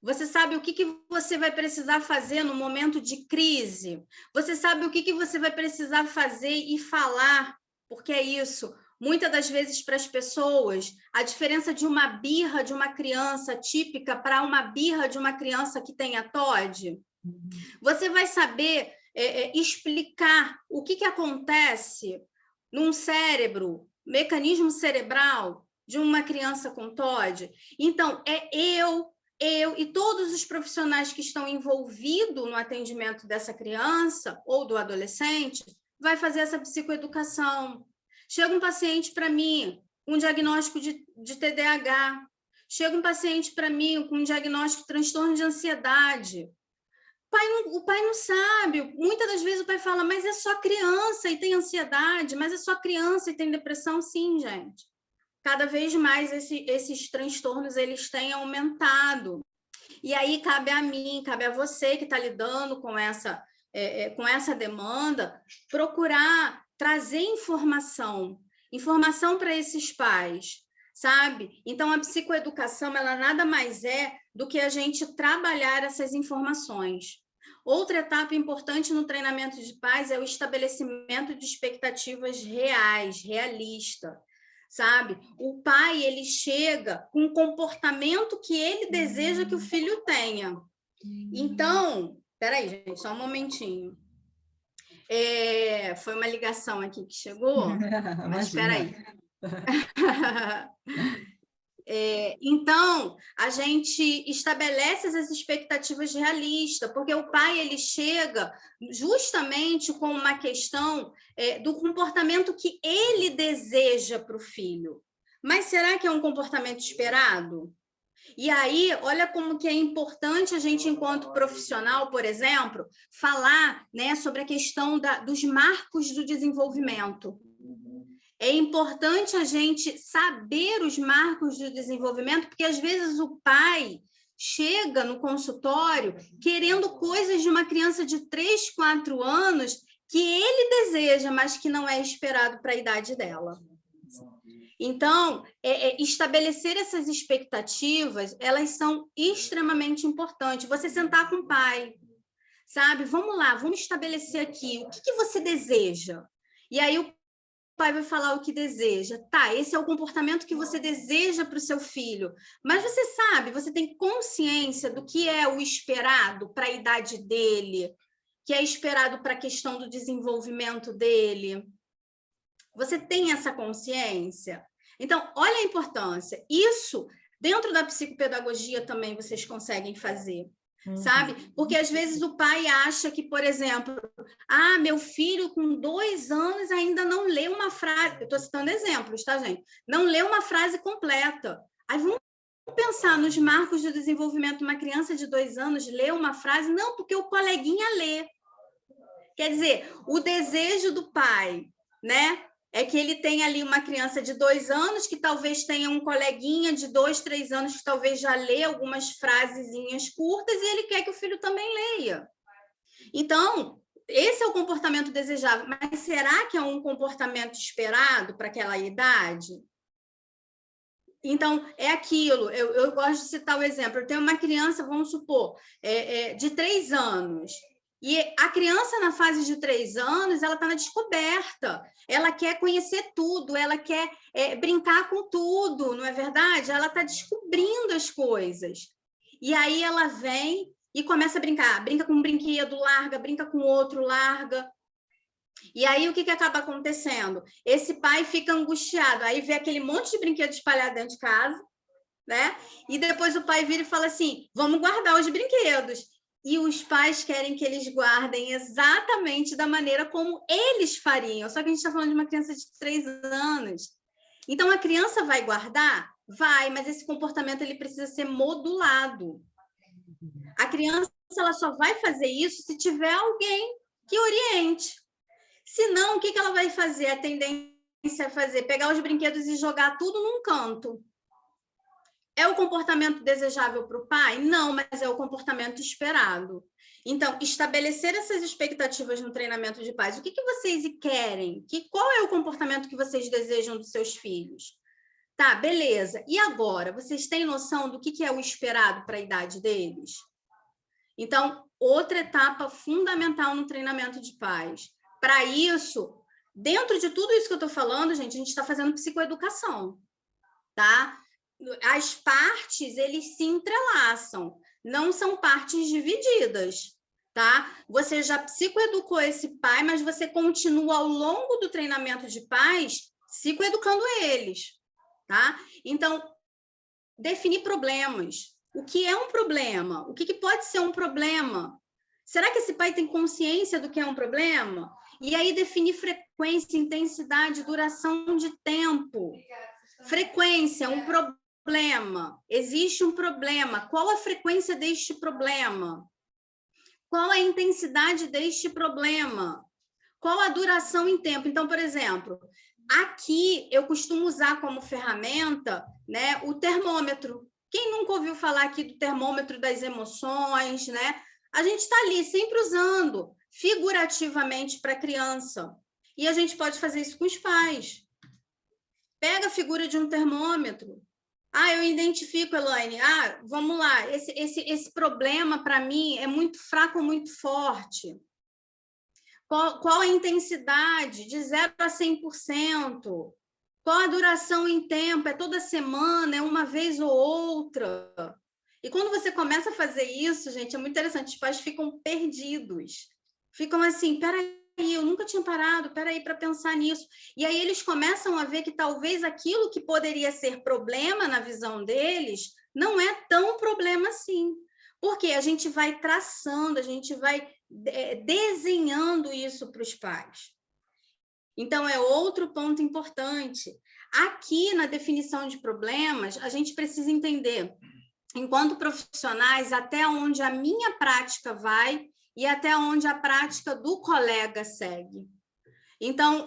Você sabe o que você vai precisar fazer no momento de crise? Você sabe o que você vai precisar fazer e falar? Porque é isso. Muitas das vezes, para as pessoas, a diferença de uma birra de uma criança típica para uma birra de uma criança que tenha TOD, você vai saber explicar o que acontece num cérebro, mecanismo cerebral de uma criança com TOD. Então, eu e todos os profissionais que estão envolvidos no atendimento dessa criança ou do adolescente vai fazer essa psicoeducação. Chega um paciente para mim com um diagnóstico de TDAH. Chega um paciente para mim com um diagnóstico de transtorno de ansiedade. O pai não sabe. Muitas das vezes o pai fala, mas é só criança e tem ansiedade, mas é só criança e tem depressão. Sim, gente. Cada vez mais esses transtornos eles têm aumentado. E aí cabe a mim, cabe a você que está lidando com essa demanda, procurar trazer informação para esses pais, sabe? Então, a psicoeducação, ela nada mais é do que a gente trabalhar essas informações. Outra etapa importante no treinamento de pais é o estabelecimento de expectativas reais, realistas, sabe? O pai, ele chega com um comportamento que ele deseja que o filho tenha. Então, peraí, gente, só um momentinho. Foi uma ligação aqui que chegou, mas espera aí. Então, a gente estabelece essas expectativas realistas, porque o pai ele chega justamente com uma questão do comportamento que ele deseja para o filho. Mas será que é um comportamento esperado? E aí, olha como que é importante a gente, enquanto profissional, por exemplo, falar, né, sobre a questão dos marcos do desenvolvimento. É importante a gente saber os marcos do desenvolvimento, porque às vezes o pai chega no consultório querendo coisas de uma criança de 3, 4 anos que ele deseja, mas que não é esperado para a idade dela. Então, estabelecer essas expectativas, elas são extremamente importantes. Você sentar com o pai, sabe? Vamos lá, vamos estabelecer aqui o que você deseja. E aí o pai vai falar o que deseja. Tá, esse é o comportamento que você deseja para o seu filho. Mas você sabe, você tem consciência do que é o esperado para a idade dele, que é esperado para a questão do desenvolvimento dele. Você tem essa consciência? Então, olha a importância. Isso, dentro da psicopedagogia também vocês conseguem fazer. Sabe? Porque às vezes o pai acha que, por exemplo, meu filho com 2 anos ainda não lê uma frase, eu estou citando exemplos, tá, gente? Não lê uma frase completa. Aí vamos pensar nos marcos do desenvolvimento de uma criança de 2 anos ler uma frase, não, porque o coleguinha lê. Quer dizer, o desejo do pai, né? É que ele tem ali uma criança de 2 anos, que talvez tenha um coleguinha de 2, 3 anos, que talvez já lê algumas frasezinhas curtas, e ele quer que o filho também leia. Então, esse é o comportamento desejável. Mas será que é um comportamento esperado para aquela idade? Então, é aquilo. Eu gosto de citar o exemplo. Eu tenho uma criança, vamos supor, de 3 anos. E a criança, na fase de 3 anos, ela está na descoberta. Ela quer conhecer tudo, ela quer brincar com tudo, não é verdade? Ela está descobrindo as coisas. E aí ela vem e começa a brincar. Brinca com um brinquedo, larga, brinca com outro, larga. E aí, o que acaba acontecendo? Esse pai fica angustiado. Aí vê aquele monte de brinquedo espalhado dentro de casa, né? E depois o pai vira e fala assim, vamos guardar os brinquedos. E os pais querem que eles guardem exatamente da maneira como eles fariam. Só que a gente está falando de uma criança de 3 anos. Então, a criança vai guardar? Vai, mas esse comportamento ele precisa ser modulado. A criança ela só vai fazer isso se tiver alguém que oriente. Senão, o que ela vai fazer? A tendência é pegar os brinquedos e jogar tudo num canto. É o comportamento desejável para o pai? Não, mas é o comportamento esperado. Então, estabelecer essas expectativas no treinamento de pais. O que vocês querem? Qual é o comportamento que vocês desejam dos seus filhos? Tá, beleza. E agora? Vocês têm noção do que é o esperado para a idade deles? Então, outra etapa fundamental no treinamento de pais. Para isso, dentro de tudo isso que eu estou falando, gente, a gente está fazendo psicoeducação, tá? As partes, eles se entrelaçam, não são partes divididas, tá? Você já psicoeducou esse pai, mas você continua ao longo do treinamento de pais psicoeducando eles, tá? Então, definir problemas. O que é um problema? O que pode ser um problema? Será que esse pai tem consciência do que é um problema? E aí definir frequência, intensidade, duração de tempo. Frequência, um problema. Existe um problema. Qual a frequência deste problema? Qual a intensidade deste problema? Qual a duração em tempo? Então, por exemplo, aqui eu costumo usar como ferramenta, né, o termômetro. Quem nunca ouviu falar aqui do termômetro das emoções, né? A gente está ali sempre usando figurativamente para a criança. E a gente pode fazer isso com os pais. Pega a figura de um termômetro. Eu identifico, Elaine. Vamos lá. Esse problema, para mim, é muito fraco ou muito forte. Qual a intensidade? De 0 a 100%. Qual a duração em tempo? É toda semana? É uma vez ou outra? E quando você começa a fazer isso, gente, é muito interessante. Os pais ficam perdidos. Ficam assim, peraí, eu nunca tinha parado, peraí, para pensar nisso. E aí eles começam a ver que talvez aquilo que poderia ser problema na visão deles não é tão problema assim. Porque a gente vai traçando, a gente vai desenhando isso para os pais. Então, é outro ponto importante. Aqui, na definição de problemas, a gente precisa entender, enquanto profissionais, até onde a minha prática vai e até onde a prática do colega segue. Então,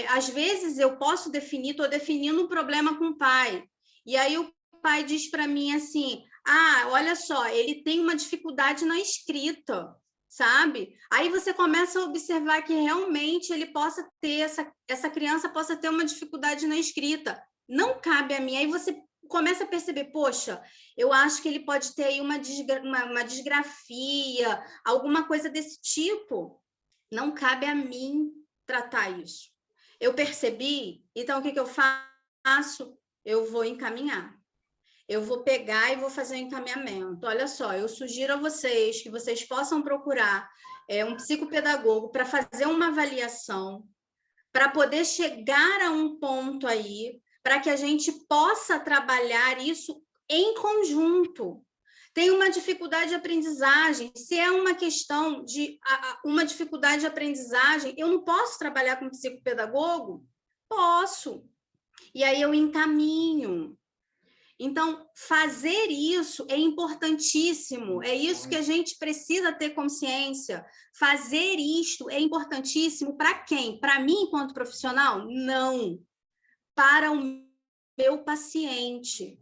às vezes, eu posso definir, estou definindo um problema com o pai, e aí o pai diz para mim assim, olha só, ele tem uma dificuldade na escrita. sabe? Aí você começa a observar que realmente ele possa ter, essa criança possa ter uma dificuldade na escrita. Não cabe a mim. Aí você começa a perceber, poxa, eu acho que ele pode ter aí uma disgrafia, alguma coisa desse tipo. Não cabe a mim tratar isso. Eu percebi, então o que eu faço? Eu vou encaminhar. Eu vou pegar e vou fazer um encaminhamento. Olha só, eu sugiro a vocês que vocês possam procurar um psicopedagogo para fazer uma avaliação, para poder chegar a um ponto aí, para que a gente possa trabalhar isso em conjunto. Tem uma dificuldade de aprendizagem. Se é uma questão de uma dificuldade de aprendizagem, eu não posso trabalhar com psicopedagogo? Posso. E aí eu encaminho. Então, fazer isso é importantíssimo, é isso que a gente precisa ter consciência. Fazer isto é importantíssimo para quem? Para mim, enquanto profissional? Não. Para o meu paciente,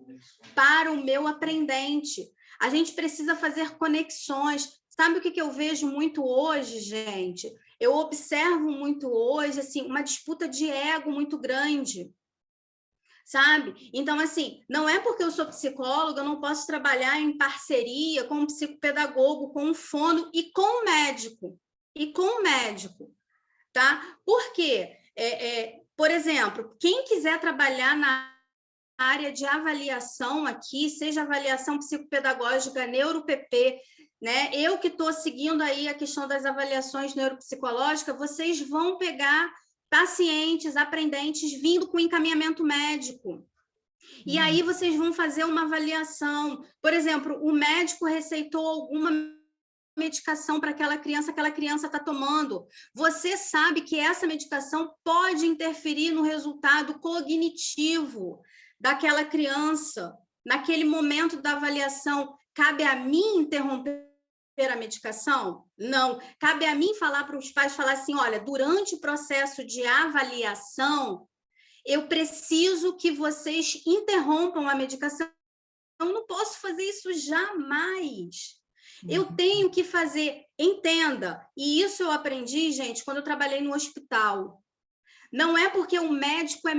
para o meu aprendente. A gente precisa fazer conexões. Sabe o que eu vejo muito hoje, gente? Eu observo muito hoje, assim, uma disputa de ego muito grande. Sabe? Então, assim, não é porque eu sou psicóloga, eu não posso trabalhar em parceria com um psicopedagogo, com um fono e com o médico. E com o médico, tá? Por quê? Por exemplo, quem quiser trabalhar na área de avaliação aqui, seja avaliação psicopedagógica, neuro-PP, né? Eu que estou seguindo aí a questão das avaliações neuropsicológicas, vocês vão pegar pacientes, aprendentes, vindo com encaminhamento médico. E aí vocês vão fazer uma avaliação. Por exemplo, o médico receitou alguma medicação para aquela criança está tomando. Você sabe que essa medicação pode interferir no resultado cognitivo daquela criança. Naquele momento da avaliação, cabe a mim interromper a medicação? Não. Cabe a mim falar para os pais, falar assim, olha, durante o processo de avaliação, eu preciso que vocês interrompam a medicação. Eu não posso fazer isso jamais. Eu tenho que fazer, entenda, e isso eu aprendi, gente, quando eu trabalhei no hospital. Não é porque o médico é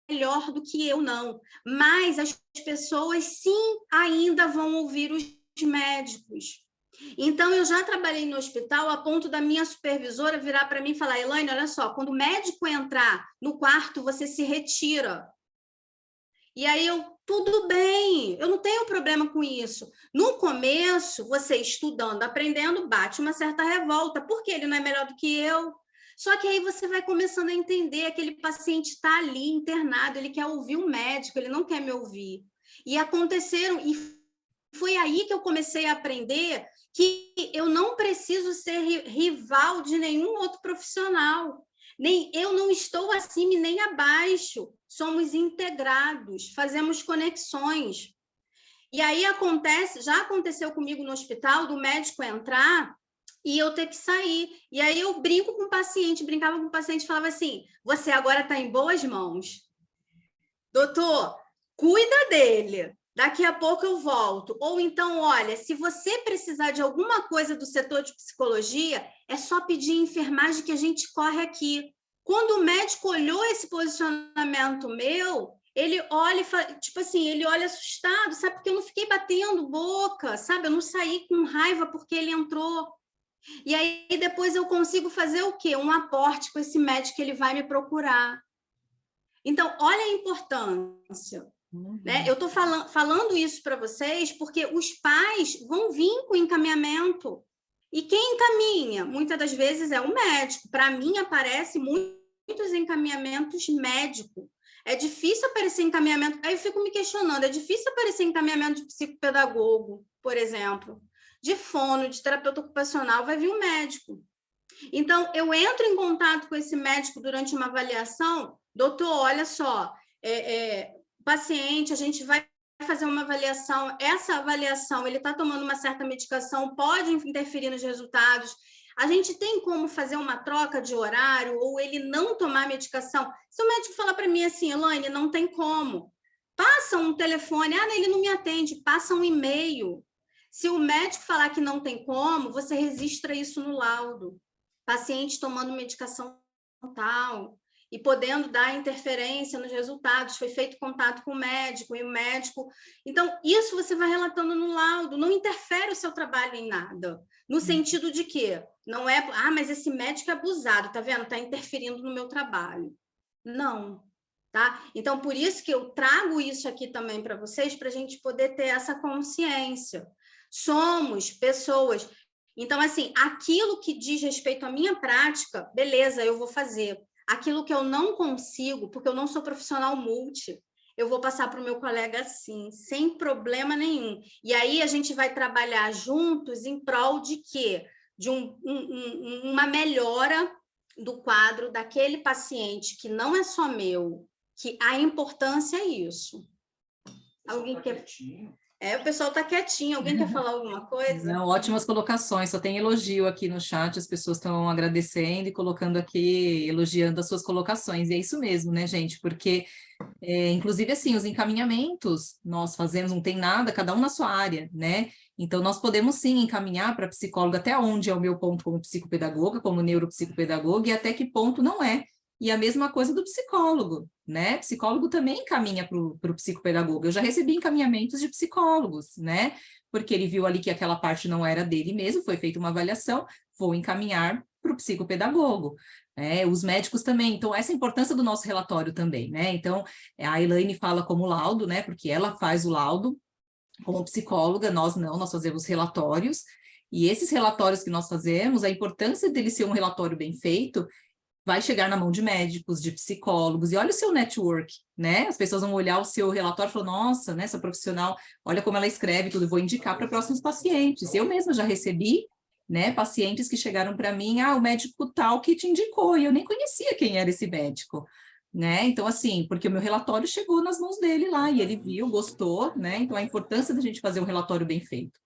melhor do que eu, não. Mas as pessoas, sim, ainda vão ouvir os médicos. Então, eu já trabalhei no hospital a ponto da minha supervisora virar para mim e falar, Elaine, olha só, quando o médico entrar no quarto, você se retira. E aí tudo bem, eu não tenho problema com isso. No começo, você estudando, aprendendo, bate uma certa revolta, porque ele não é melhor do que eu. Só que aí você vai começando a entender, aquele paciente está ali internado, ele quer ouvir o médico, ele não quer me ouvir. E foi aí que eu comecei a aprender que eu não preciso ser rival de nenhum outro profissional. Eu não estou acima e nem abaixo. Somos integrados, fazemos conexões. E aí já aconteceu comigo no hospital, do médico entrar e eu ter que sair. E aí eu brincava com o paciente e falava assim, você agora está em boas mãos. Doutor, cuida dele. Daqui a pouco eu volto. Ou então, olha, se você precisar de alguma coisa do setor de psicologia, é só pedir enfermagem que a gente corre aqui. Quando o médico olhou esse posicionamento meu, ele olha, tipo assim, ele olha assustado, sabe? Porque eu não fiquei batendo boca, sabe? Eu não saí com raiva porque ele entrou. E aí depois eu consigo fazer o quê? Um aporte com esse médico que ele vai me procurar. Então, olha a importância. Né? Eu estou falando isso para vocês porque os pais vão vir com encaminhamento. E quem encaminha? Muitas das vezes é o médico. Para mim, aparece muitos encaminhamentos médicos. É difícil aparecer encaminhamento... Aí eu fico me questionando, é difícil aparecer encaminhamento de psicopedagogo, por exemplo, de fono, de terapeuta ocupacional, vai vir um médico. Então, eu entro em contato com esse médico durante uma avaliação, doutor, olha só, paciente, a gente vai fazer uma avaliação, essa avaliação, ele está tomando uma certa medicação, pode interferir nos resultados, a gente tem como fazer uma troca de horário ou ele não tomar medicação? Se o médico falar para mim assim, Elaine, não tem como, passa um telefone, ele não me atende, passa um e-mail, Se o médico falar que não tem como, você registra isso no laudo. Paciente tomando medicação tal e podendo dar interferência nos resultados, foi feito contato com o médico, e o médico... Então, isso você vai relatando no laudo, não interfere o seu trabalho em nada. No sentido de que não é, mas esse médico é abusado, tá vendo? Está interferindo no meu trabalho. Não, tá? Então, por isso que eu trago isso aqui também para vocês, para a gente poder ter essa consciência. Somos pessoas. Então, assim, aquilo que diz respeito à minha prática, beleza, eu vou fazer. Aquilo que eu não consigo, porque eu não sou profissional multi, eu vou passar para o meu colega assim, sem problema nenhum. E aí a gente vai trabalhar juntos em prol de quê? De uma melhora do quadro daquele paciente que não é só meu, que a importância é isso. Alguém quer... o pessoal está quietinho. Alguém quer falar alguma coisa? Não, ótimas colocações, só tem elogio aqui no chat, as pessoas estão agradecendo e colocando aqui, elogiando as suas colocações, e é isso mesmo, né, gente, porque, inclusive, assim, os encaminhamentos nós fazemos, não tem nada, cada um na sua área, né, então nós podemos sim encaminhar para psicólogo até onde é o meu ponto como psicopedagoga, como neuropsicopedagoga, e até que ponto não é. E a mesma coisa do psicólogo, né? Psicólogo também encaminha para o psicopedagogo. Eu já recebi encaminhamentos de psicólogos, né? Porque ele viu ali que aquela parte não era dele mesmo, foi feita uma avaliação, vou encaminhar para o psicopedagogo. Os médicos também. Então, essa é a importância do nosso relatório também, né? Então, a Elaine fala como laudo, né? Porque ela faz o laudo como psicóloga, nós não, nós fazemos relatórios. E esses relatórios que nós fazemos, a importância dele ser um relatório bem feito vai chegar na mão de médicos, de psicólogos, e olha o seu network, né? As pessoas vão olhar o seu relatório e falar, nossa, né, essa profissional, olha como ela escreve tudo, vou indicar para próximos pacientes. Eu mesma já recebi, né, pacientes que chegaram para mim, o médico tal que te indicou, e eu nem conhecia quem era esse médico, né? Então, assim, porque o meu relatório chegou nas mãos dele lá, e ele viu, gostou, né? Então, a importância da gente fazer um relatório bem feito,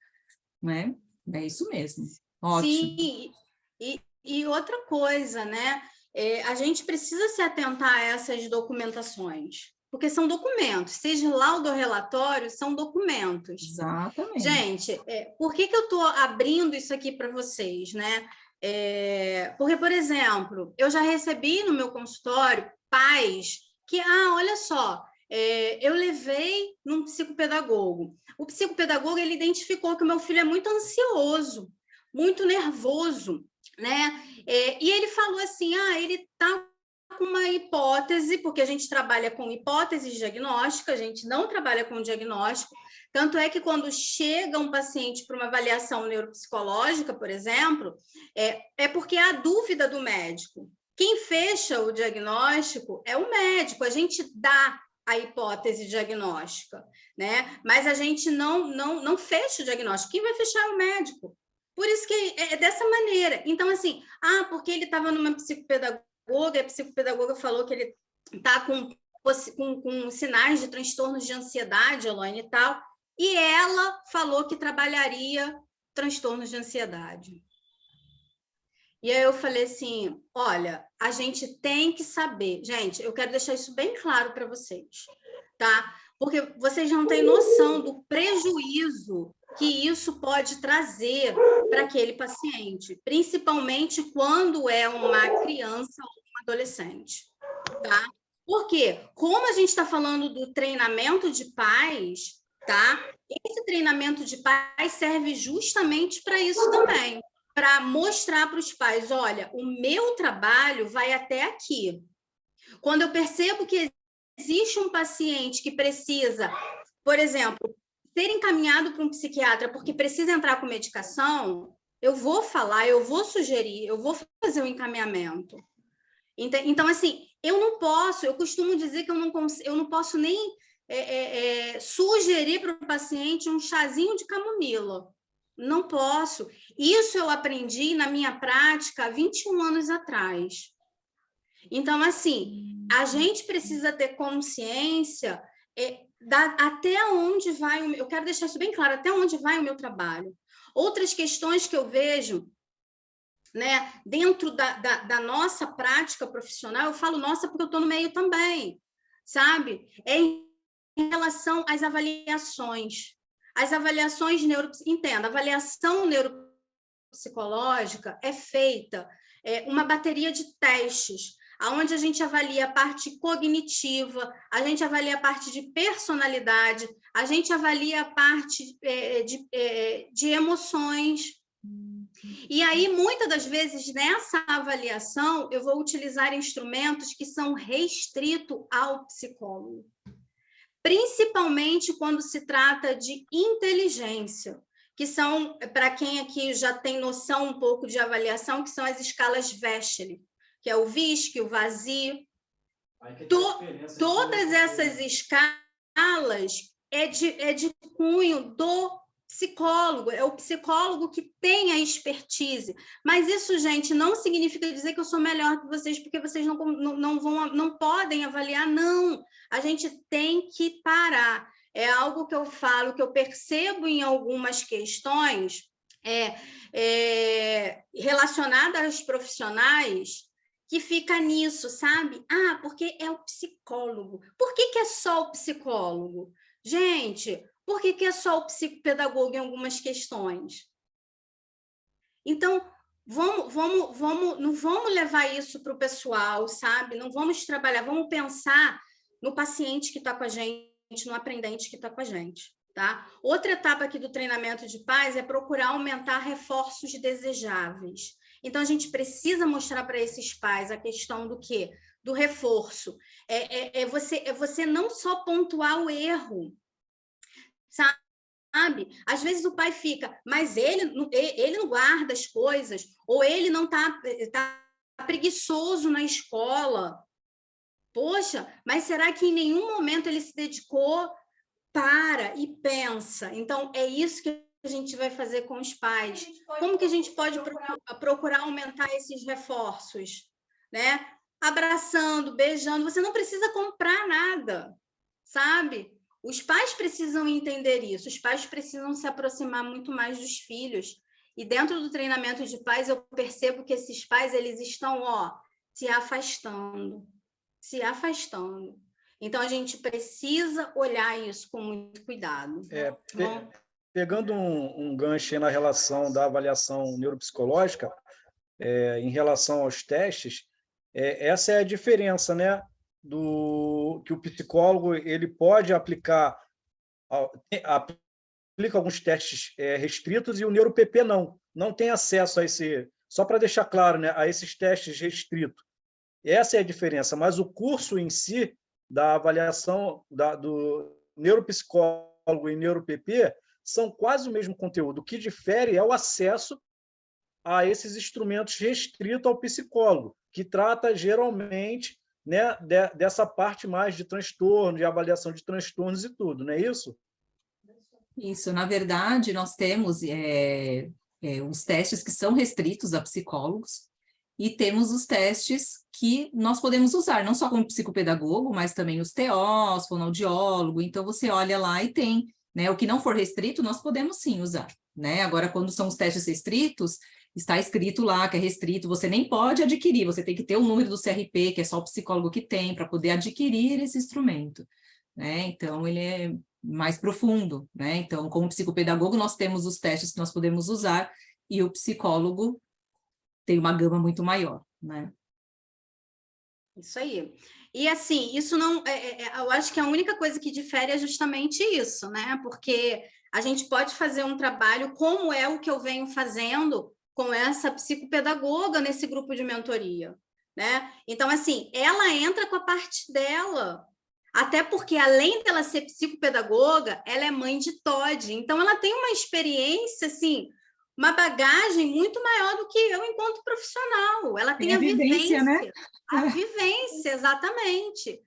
né? É isso mesmo. Ótimo. Sim, e outra coisa, né? A gente precisa se atentar a essas documentações, porque são documentos, seja laudo ou relatório, são documentos. Exatamente. Gente, por que eu estou abrindo isso aqui para vocês, né? Porque, por exemplo, eu já recebi no meu consultório pais que, olha só, eu levei num psicopedagogo. O psicopedagogo, ele identificou que o meu filho é muito ansioso, muito nervoso, né? E ele falou assim, ele está com uma hipótese, porque a gente trabalha com hipótese diagnóstica, a gente não trabalha com diagnóstico, tanto é que quando chega um paciente para uma avaliação neuropsicológica, por exemplo, é porque há dúvida do médico. Quem fecha o diagnóstico é o médico, a gente dá a hipótese diagnóstica, né? Mas a gente não fecha o diagnóstico, quem vai fechar é o médico. Por isso que é dessa maneira. Então, assim, porque ele estava numa psicopedagoga, a psicopedagoga falou que ele está com sinais de transtornos de ansiedade, Elaine, e tal, e ela falou que trabalharia transtornos de ansiedade. E aí eu falei assim, olha, a gente tem que saber. Gente, eu quero deixar isso bem claro para vocês, tá? Porque vocês não têm noção do prejuízo que isso pode trazer para aquele paciente, principalmente quando é uma criança ou um adolescente, tá? Porque, como a gente está falando do treinamento de pais, tá? Esse treinamento de pais serve justamente para isso também, para mostrar para os pais, olha, o meu trabalho vai até aqui. Quando eu percebo que existe um paciente que precisa, por exemplo, ser encaminhado para um psiquiatra porque precisa entrar com medicação, eu vou falar, eu vou sugerir, eu vou fazer o encaminhamento. Então, assim, eu costumo dizer que eu não posso nem sugerir para o paciente um chazinho de camomila. Não posso. Isso eu aprendi na minha prática há 21 anos atrás. Então, assim, a gente precisa ter consciência até onde vai eu quero deixar isso bem claro, até onde vai o meu trabalho. Outras questões que eu vejo, né, dentro da nossa prática profissional, eu falo nossa porque eu estou no meio também, sabe? Em relação às avaliações. As avaliações entenda, a avaliação neuropsicológica é feita uma bateria de testes, onde a gente avalia a parte cognitiva, a gente avalia a parte de personalidade, a gente avalia a parte de emoções. E aí, muitas das vezes, nessa avaliação, eu vou utilizar instrumentos que são restritos ao psicólogo, principalmente quando se trata de inteligência, que são, para quem aqui já tem noção um pouco de avaliação, que são as escalas Wechsler, que é o VISC, o VASI. Todas essas escalas é de cunho do psicólogo, é o psicólogo que tem a expertise. Mas isso, gente, não significa dizer que eu sou melhor que vocês, porque vocês não podem avaliar, não. A gente tem que parar. É algo que eu falo, que eu percebo em algumas questões relacionadas aos profissionais, que fica nisso, sabe? Ah, porque é o psicólogo. Por que é só o psicólogo? Gente, por que é só o psicopedagogo em algumas questões? Então, não vamos levar isso para o pessoal, sabe? Não vamos trabalhar, vamos pensar no paciente que está com a gente, no aprendente que está com a gente, tá? Outra etapa aqui do treinamento de pais é procurar aumentar reforços desejáveis. Então, a gente precisa mostrar para esses pais a questão do quê? Do reforço. Você não só pontuar o erro, sabe? Às vezes o pai fica, mas ele não guarda as coisas, ou ele não tá preguiçoso na escola. Poxa, mas será que em nenhum momento ele se dedicou? Para e pensa. Então, é isso que a gente vai fazer com os pais. Como que a gente pode procurar aumentar esses reforços? Né? Abraçando, beijando. Você não precisa comprar nada, sabe? Os pais precisam entender isso. Os pais precisam se aproximar muito mais dos filhos. E dentro do treinamento de pais, eu percebo que esses pais, eles estão, se afastando. Então, a gente precisa olhar isso com muito cuidado. Pegando um gancho na relação da avaliação neuropsicológica, em relação aos testes, essa é a diferença, né, que o psicólogo ele pode aplica alguns testes restritos e o NeuroPP não tem acesso a esse, só para deixar claro, né, a esses testes restritos. Essa é a diferença, mas o curso em si, da avaliação do neuropsicólogo e NeuroPP, são quase o mesmo conteúdo. O que difere é o acesso a esses instrumentos restritos ao psicólogo, que trata geralmente, né, dessa parte mais de transtorno, de avaliação de transtornos e tudo, não é isso? Isso, na verdade, nós temos os testes que são restritos a psicólogos, e temos os testes que nós podemos usar, não só como psicopedagogo, mas também os TOs, fonoaudiólogo. Então, você olha lá e tem, né? O que não for restrito, nós podemos sim usar, né? Agora, quando são os testes restritos, está escrito lá que é restrito, você nem pode adquirir, você tem que ter o número do CRP, que é só o psicólogo que tem, para poder adquirir esse instrumento, né? Então, ele é mais profundo, né? Então, como psicopedagogo, nós temos os testes que nós podemos usar, e o psicólogo tem uma gama muito maior, né? Isso aí. E assim, isso não... eu acho que a única coisa que difere é justamente isso, né? Porque a gente pode fazer um trabalho como é o que eu venho fazendo com essa psicopedagoga nesse grupo de mentoria, né? Então, assim, ela entra com a parte dela, até porque, além dela ser psicopedagoga, ela é mãe de Todd, então ela tem uma experiência, assim, uma bagagem muito maior do que eu enquanto profissional. Ela tem a vivência, né? A vivência, exatamente.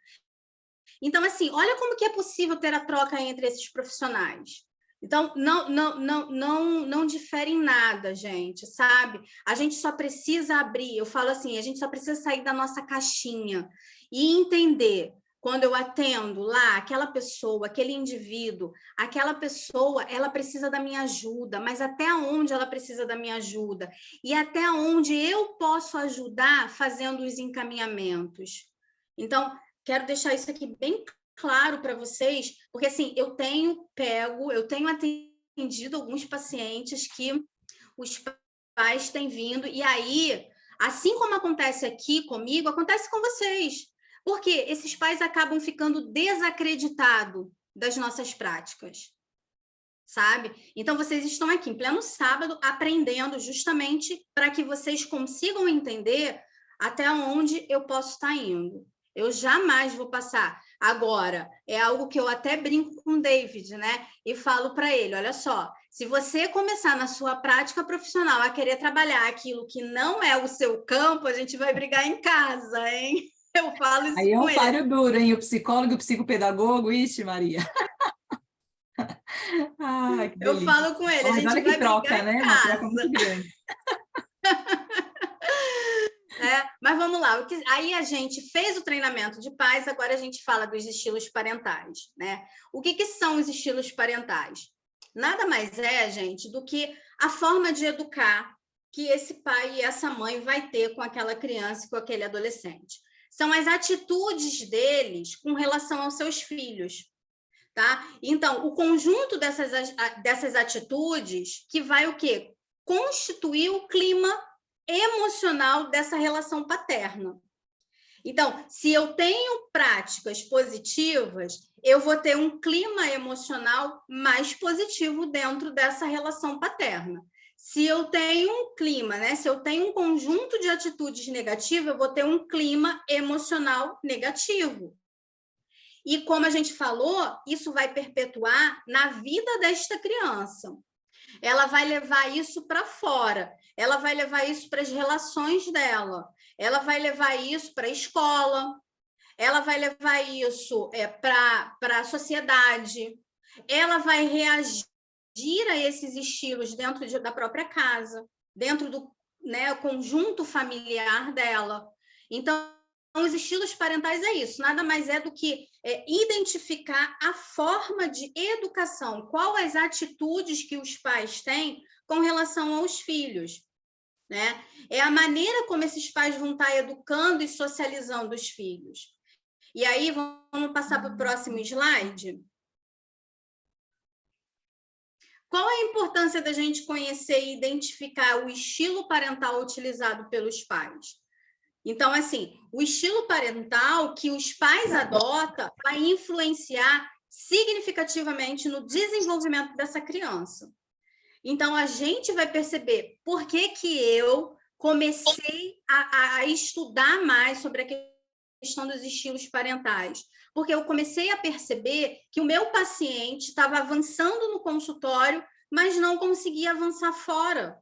Então, assim, olha como que é possível ter a troca entre esses profissionais. Então, não difere em nada, gente, sabe? A gente só precisa abrir, eu falo assim, a gente só precisa sair da nossa caixinha e entender. Quando eu atendo lá, aquela pessoa, aquele indivíduo, aquela pessoa, ela precisa da minha ajuda, mas até onde ela precisa da minha ajuda? E até onde eu posso ajudar fazendo os encaminhamentos? Então, quero deixar isso aqui bem claro para vocês, porque assim, eu tenho atendido alguns pacientes que os pais têm vindo, e aí, assim como acontece aqui comigo, acontece com vocês. Porque esses pais acabam ficando desacreditados das nossas práticas, sabe? Então, vocês estão aqui em pleno sábado aprendendo justamente para que vocês consigam entender até onde eu posso estar indo. Eu jamais vou passar. Agora, é algo que eu até brinco com o David, né? E falo para ele, olha só, se você começar na sua prática profissional a querer trabalhar aquilo que não é o seu campo, a gente vai brigar em casa, hein? Eu falo isso Aí é com um ele. páreo duro, hein? O psicólogo e o psicopedagogo, ixi, Maria. Ai, que Eu delícia. falo com ele, a Mas gente olha vai que troca, brigar em né? Uma troca casa. muito grande. Mas vamos lá, aí a gente fez o treinamento de pais, agora a gente fala dos estilos parentais, né? O que são os estilos parentais? Nada mais é, gente, do que a forma de educar que esse pai e essa mãe vai ter com aquela criança e com aquele adolescente. São as atitudes deles com relação aos seus filhos, tá? Então, o conjunto dessas atitudes que vai o quê? Constituir o clima emocional dessa relação paterna. Então, se eu tenho práticas positivas, eu vou ter um clima emocional mais positivo dentro dessa relação paterna. Se eu tenho um clima, né? Se eu tenho um conjunto de atitudes negativas, eu vou ter um clima emocional negativo. E como a gente falou, isso vai perpetuar na vida desta criança. Ela vai levar isso para fora, ela vai levar isso para as relações dela, ela vai levar isso para a escola, ela vai levar isso para a sociedade, ela vai reagir a esses estilos dentro da própria casa, dentro do, né, conjunto familiar dela. Então, os estilos parentais é isso, nada mais é do que identificar a forma de educação, quais as atitudes que os pais têm com relação aos filhos, né? É a maneira como esses pais vão estar educando e socializando os filhos. E aí, vamos passar para o próximo slide. Qual é a importância da gente conhecer e identificar o estilo parental utilizado pelos pais? Então, assim, o estilo parental que os pais adotam vai influenciar significativamente no desenvolvimento dessa criança. Então, a gente vai perceber por que eu comecei a estudar mais sobre a questão dos estilos parentais. Porque eu comecei a perceber que o meu paciente estava avançando no consultório, mas não conseguia avançar fora.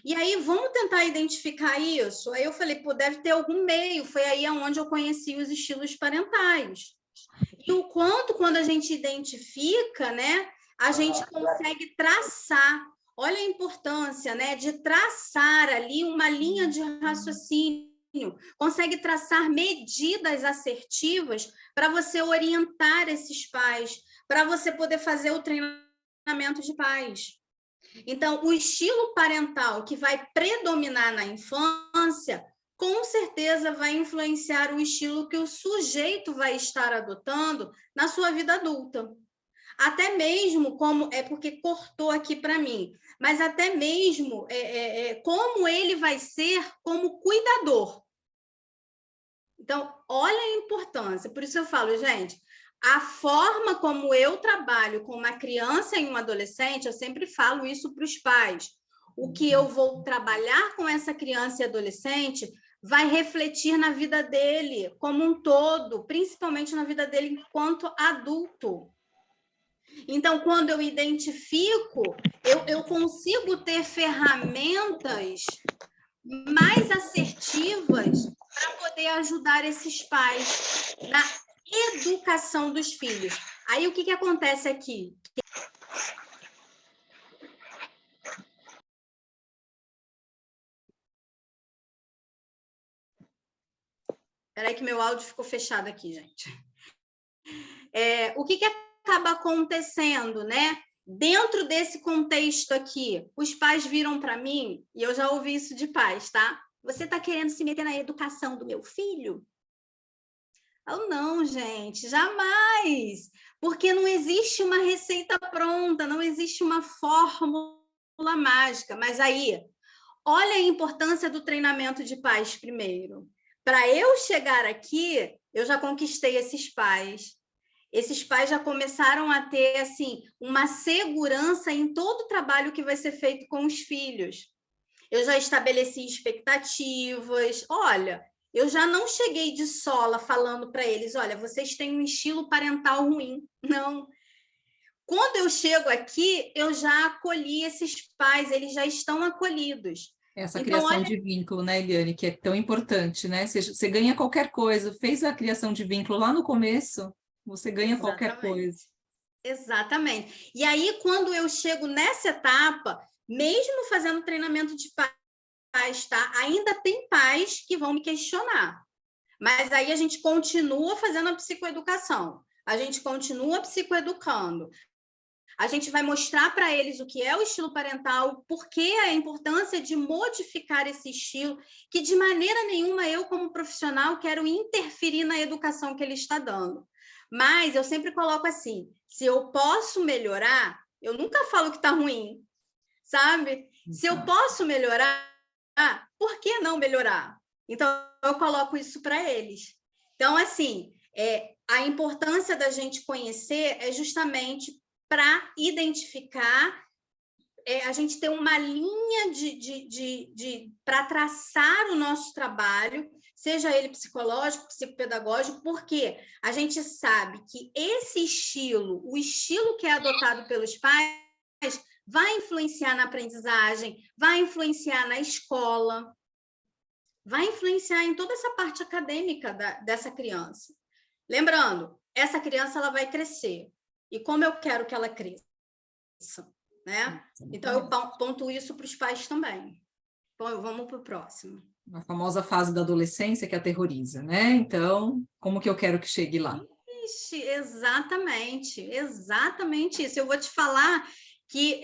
E aí, vamos tentar identificar isso? Aí eu falei, pô, deve ter algum meio. Foi aí onde eu conheci os estilos parentais. E o quanto, quando a gente identifica, né, a gente consegue traçar. Olha a importância, né, de traçar ali uma linha de raciocínio. Consegue traçar medidas assertivas para você orientar esses pais, para você poder fazer o treinamento de pais. Então, o estilo parental que vai predominar na infância, com certeza vai influenciar o estilo que o sujeito vai estar adotando na sua vida adulta. Até mesmo como, porque cortou aqui para mim, mas até mesmo como ele vai ser como cuidador. Então, olha a importância. Por isso eu falo, gente, a forma como eu trabalho com uma criança e um adolescente, eu sempre falo isso para os pais. O que eu vou trabalhar com essa criança e adolescente vai refletir na vida dele como um todo, principalmente na vida dele enquanto adulto. Então, quando eu identifico, eu consigo ter ferramentas mais assertivas para poder ajudar esses pais na educação dos filhos. Aí, o que acontece aqui? Espera aí que meu áudio ficou fechado aqui, gente. O que acaba acontecendo, né? Dentro desse contexto aqui, os pais viram para mim, e eu já ouvi isso de pais, tá? Você está querendo se meter na educação do meu filho? Eu, não, gente, jamais, porque não existe uma receita pronta, não existe uma fórmula mágica, mas aí, olha a importância do treinamento de pais primeiro. Para eu chegar aqui, eu já conquistei esses pais. Esses pais já começaram a ter assim, uma segurança em todo o trabalho que vai ser feito com os filhos. Eu já estabeleci expectativas. Olha, eu já não cheguei de sola falando para eles, olha, vocês têm um estilo parental ruim. Não. Quando eu chego aqui, eu já acolhi esses pais, eles já estão acolhidos. Essa Então, criação de vínculo, né, Eliane, que é tão importante, né? Você ganha qualquer coisa, fez a criação de vínculo lá no começo, você ganha qualquer coisa. Exatamente. E aí, quando eu chego nessa etapa, mesmo fazendo treinamento de pais, tá? Ainda tem pais que vão me questionar. Mas aí a gente continua fazendo a psicoeducação, a gente continua psicoeducando. A gente vai mostrar para eles o que é o estilo parental, por que a importância de modificar esse estilo, que de maneira nenhuma eu, como profissional, quero interferir na educação que ele está dando. Mas eu sempre coloco assim, se eu posso melhorar, eu nunca falo que está ruim, sabe? Se eu posso melhorar, por que não melhorar? Então, eu coloco isso para eles. Então, assim, a importância da gente conhecer é justamente para identificar, a gente ter uma linha para traçar o nosso trabalho, seja ele psicológico, psicopedagógico, porque a gente sabe que esse estilo, o estilo que é adotado pelos pais, vai influenciar na aprendizagem, vai influenciar na escola, vai influenciar em toda essa parte acadêmica dessa criança. Lembrando, essa criança ela vai crescer. E como eu quero que ela cresça, né? Então, eu pontuo isso para os pais também. Bom, vamos para o próximo. A famosa fase da adolescência que aterroriza, né? Então, como que eu quero que chegue lá? Ixi, exatamente isso. Eu vou te falar que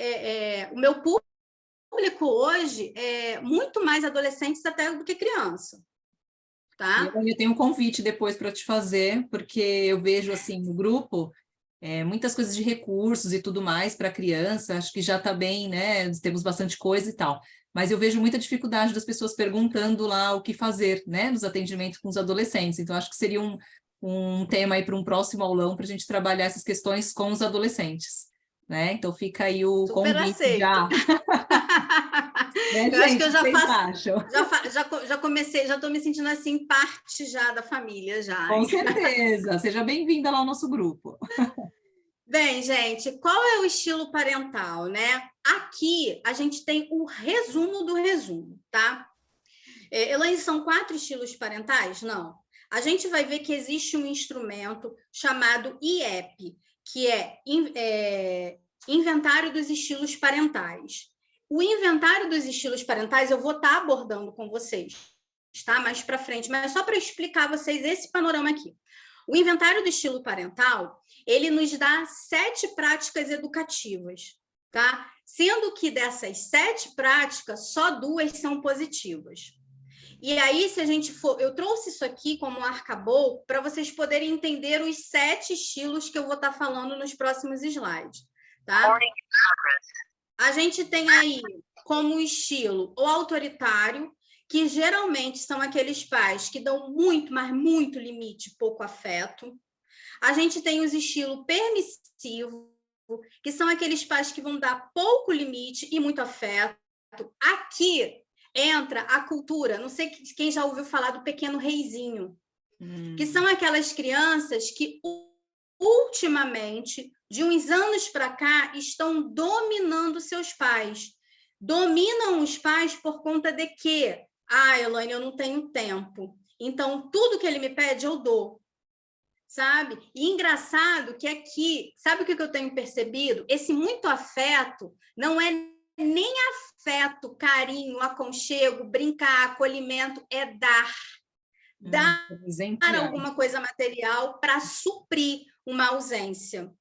o meu público hoje é muito mais adolescentes até do que criança. Tá? Eu tenho um convite depois para te fazer, porque eu vejo assim no grupo muitas coisas de recursos e tudo mais para criança, acho que já está bem, né? Temos bastante coisa e tal. Mas eu vejo muita dificuldade das pessoas perguntando lá o que fazer, né? Nos atendimentos com os adolescentes. Então, acho que seria um tema aí para um próximo aulão para a gente trabalhar essas questões com os adolescentes, né? Então, fica aí o super convite aceito. Já. Né, eu gente, acho que eu já faço, já comecei, já estou me sentindo assim parte já da família já. Com certeza, seja bem-vinda lá ao nosso grupo. Bem, gente, qual é o estilo parental, né? Aqui a gente tem o resumo do resumo, tá? Elaine, são 4 estilos parentais? Não. A gente vai ver que existe um instrumento chamado IEP, que é Inventário dos Estilos Parentais. O inventário dos estilos parentais eu vou estar abordando com vocês, tá? Mais para frente, mas só para explicar a vocês esse panorama aqui. O inventário do estilo parental, ele nos dá 7 práticas educativas, tá? Sendo que dessas 7 práticas, só 2 são positivas. E aí, se a gente for... Eu trouxe isso aqui como arcabouço para vocês poderem entender os 7 estilos que eu vou estar falando nos próximos slides, tá? A gente tem aí como estilo o autoritário, que geralmente são aqueles pais que dão muito, mas muito limite, pouco afeto. A gente tem os estilos permissivo, que são aqueles pais que vão dar pouco limite e muito afeto. Aqui entra a cultura, não sei quem já ouviu falar do pequeno reizinho, que são aquelas crianças que ultimamente, de uns anos para cá, estão dominando seus pais. Dominam os pais por conta de que, Elaine, eu não tenho tempo. Então, tudo que ele me pede, eu dou. Sabe? E engraçado que aqui, sabe o que eu tenho percebido? Esse muito afeto não é nem afeto, carinho, aconchego, brincar, acolhimento, é dar. Dar alguma coisa material para suprir uma ausência.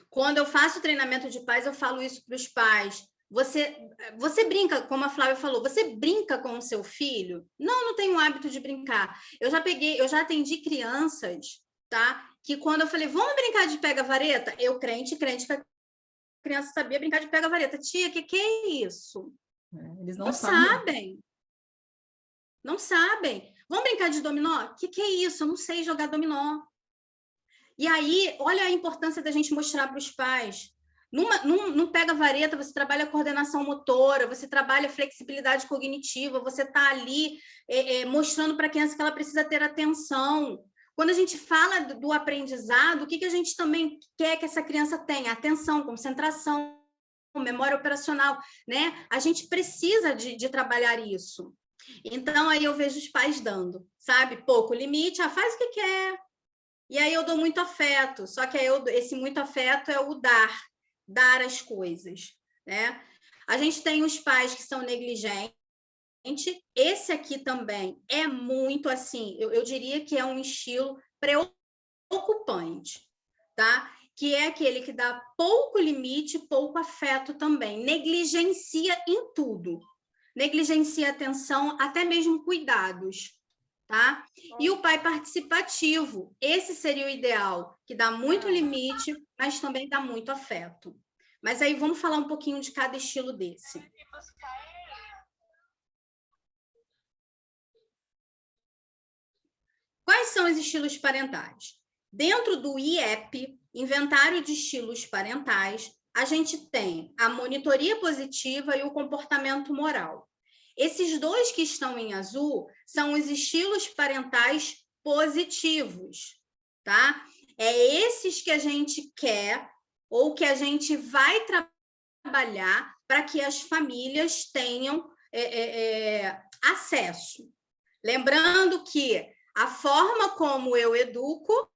Quando eu faço treinamento de pais, eu falo isso para os pais. Você brinca, como a Flávia falou, você brinca com o seu filho? Não tenho o hábito de brincar. Eu já atendi crianças, tá? Que quando eu falei, vamos brincar de pega-vareta? Eu crente que a criança sabia brincar de pega-vareta. Tia, que é isso? Eles não sabem. Não sabem. Vamos brincar de dominó? O que é isso? Eu não sei jogar dominó. E aí, olha a importância da gente mostrar para os pais. Num pega-vareta, você trabalha coordenação motora, você trabalha flexibilidade cognitiva, você está ali mostrando para a criança que ela precisa ter atenção. Quando a gente fala do aprendizado, o que a gente também quer que essa criança tenha? Atenção, concentração, memória operacional, né? A gente precisa de trabalhar isso. Então, aí eu vejo os pais dando, sabe? Pouco limite, faz o que quer. E aí eu dou muito afeto, só que aí esse muito afeto é o dar as coisas, né? A gente tem os pais que são negligentes. Esse aqui também é muito assim, eu diria que é um estilo preocupante, tá? Que é aquele que dá pouco limite, pouco afeto também, negligencia em tudo, negligencia atenção, até mesmo cuidados, tá? E o pai participativo, esse seria o ideal, que dá muito limite, mas também dá muito afeto. Mas aí vamos falar um pouquinho de cada estilo desse. Quais são os estilos parentais? Dentro do IEP, Inventário de Estilos Parentais, a gente tem a monitoria positiva e o comportamento moral. Esses dois que estão em azul são os estilos parentais positivos, tá? É esses que a gente quer ou que a gente vai trabalhar para que as famílias tenham acesso. Lembrando que a forma como eu educo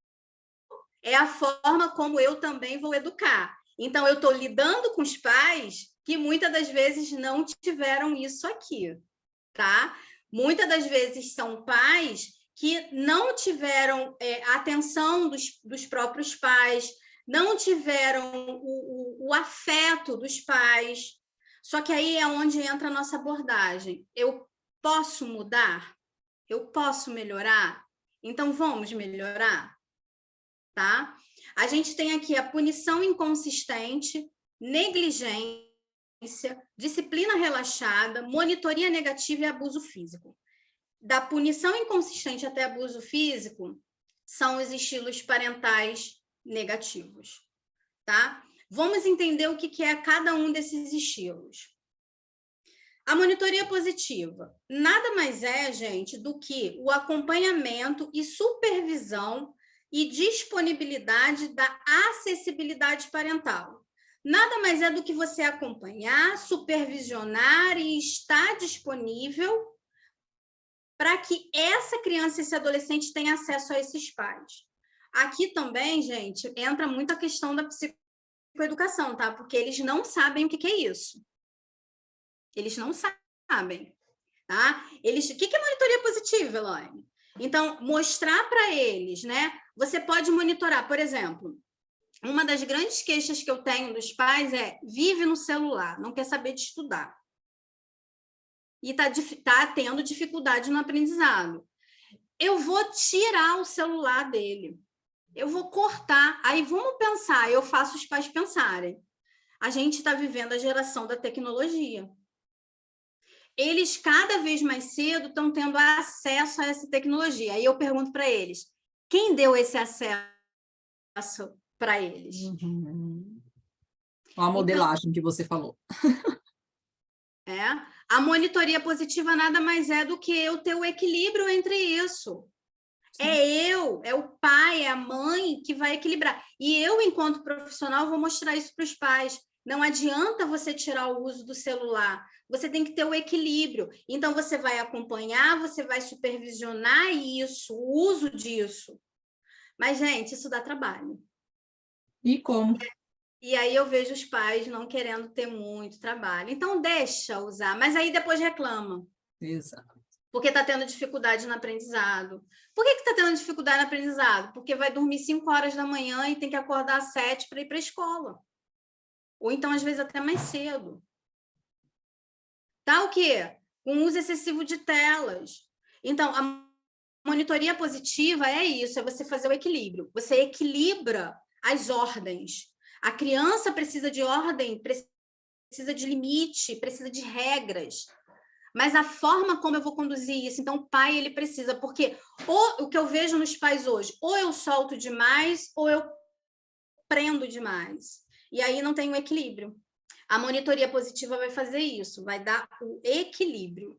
é a forma como eu também vou educar. Então, eu estou lidando com os pais que muitas das vezes não tiveram isso aqui, tá? Muitas das vezes são pais que não tiveram a atenção dos próprios pais, não tiveram o afeto dos pais. Só que aí é onde entra a nossa abordagem. Eu posso mudar? Eu posso melhorar? Então, vamos melhorar? Tá? A gente tem aqui a punição inconsistente, negligência, disciplina relaxada, monitoria negativa e abuso físico. Da punição inconsistente até abuso físico, são os estilos parentais negativos, tá? Vamos entender o que é cada um desses estilos. A monitoria positiva nada mais é, gente, do que o acompanhamento e supervisão e disponibilidade da acessibilidade parental. Nada mais é do que você acompanhar, supervisionar e estar disponível para que essa criança, esse adolescente tenha acesso a esses pais. Aqui também, gente, entra muito a questão da psicoeducação, tá? Porque eles não sabem o que é isso. Eles não sabem, tá? O que é monitoria positiva, Elaine? Então, mostrar para eles, né? Você pode monitorar, por exemplo, uma das grandes queixas que eu tenho dos pais é vive no celular, não quer saber de estudar. E tá tendo dificuldade no aprendizado. Eu vou tirar o celular dele. Eu vou cortar. Aí vamos pensar, eu faço os pais pensarem. A gente está vivendo a geração da tecnologia. Eles, cada vez mais cedo, estão tendo acesso a essa tecnologia. Aí eu pergunto para eles, quem deu esse acesso para eles? A modelagem que você falou. A monitoria positiva nada mais é do que eu ter o equilíbrio entre isso. Sim. É o pai, é a mãe que vai equilibrar. E eu, enquanto profissional, vou mostrar isso para os pais. Não adianta você tirar o uso do celular. Você tem que ter o equilíbrio. Então, você vai acompanhar, você vai supervisionar isso, o uso disso. Mas, gente, isso dá trabalho. E como? E aí eu vejo os pais não querendo ter muito trabalho. Então, deixa usar. Mas aí depois reclama. Exato. Porque está tendo dificuldade no aprendizado. Por que está tendo dificuldade no aprendizado? Porque vai dormir 5 horas da manhã e tem que acordar às 7 para ir para a escola. Ou então, às vezes, até mais cedo. Tá o quê? Com uso excessivo de telas. Então, a monitoria positiva é isso, é você fazer o equilíbrio. Você equilibra as ordens. A criança precisa de ordem, precisa de limite, precisa de regras. Mas a forma como eu vou conduzir isso, então o pai ele precisa, porque o que eu vejo nos pais hoje, ou eu solto demais, ou eu prendo demais. E aí não tem um equilíbrio. A monitoria positiva vai fazer isso, vai dar o equilíbrio.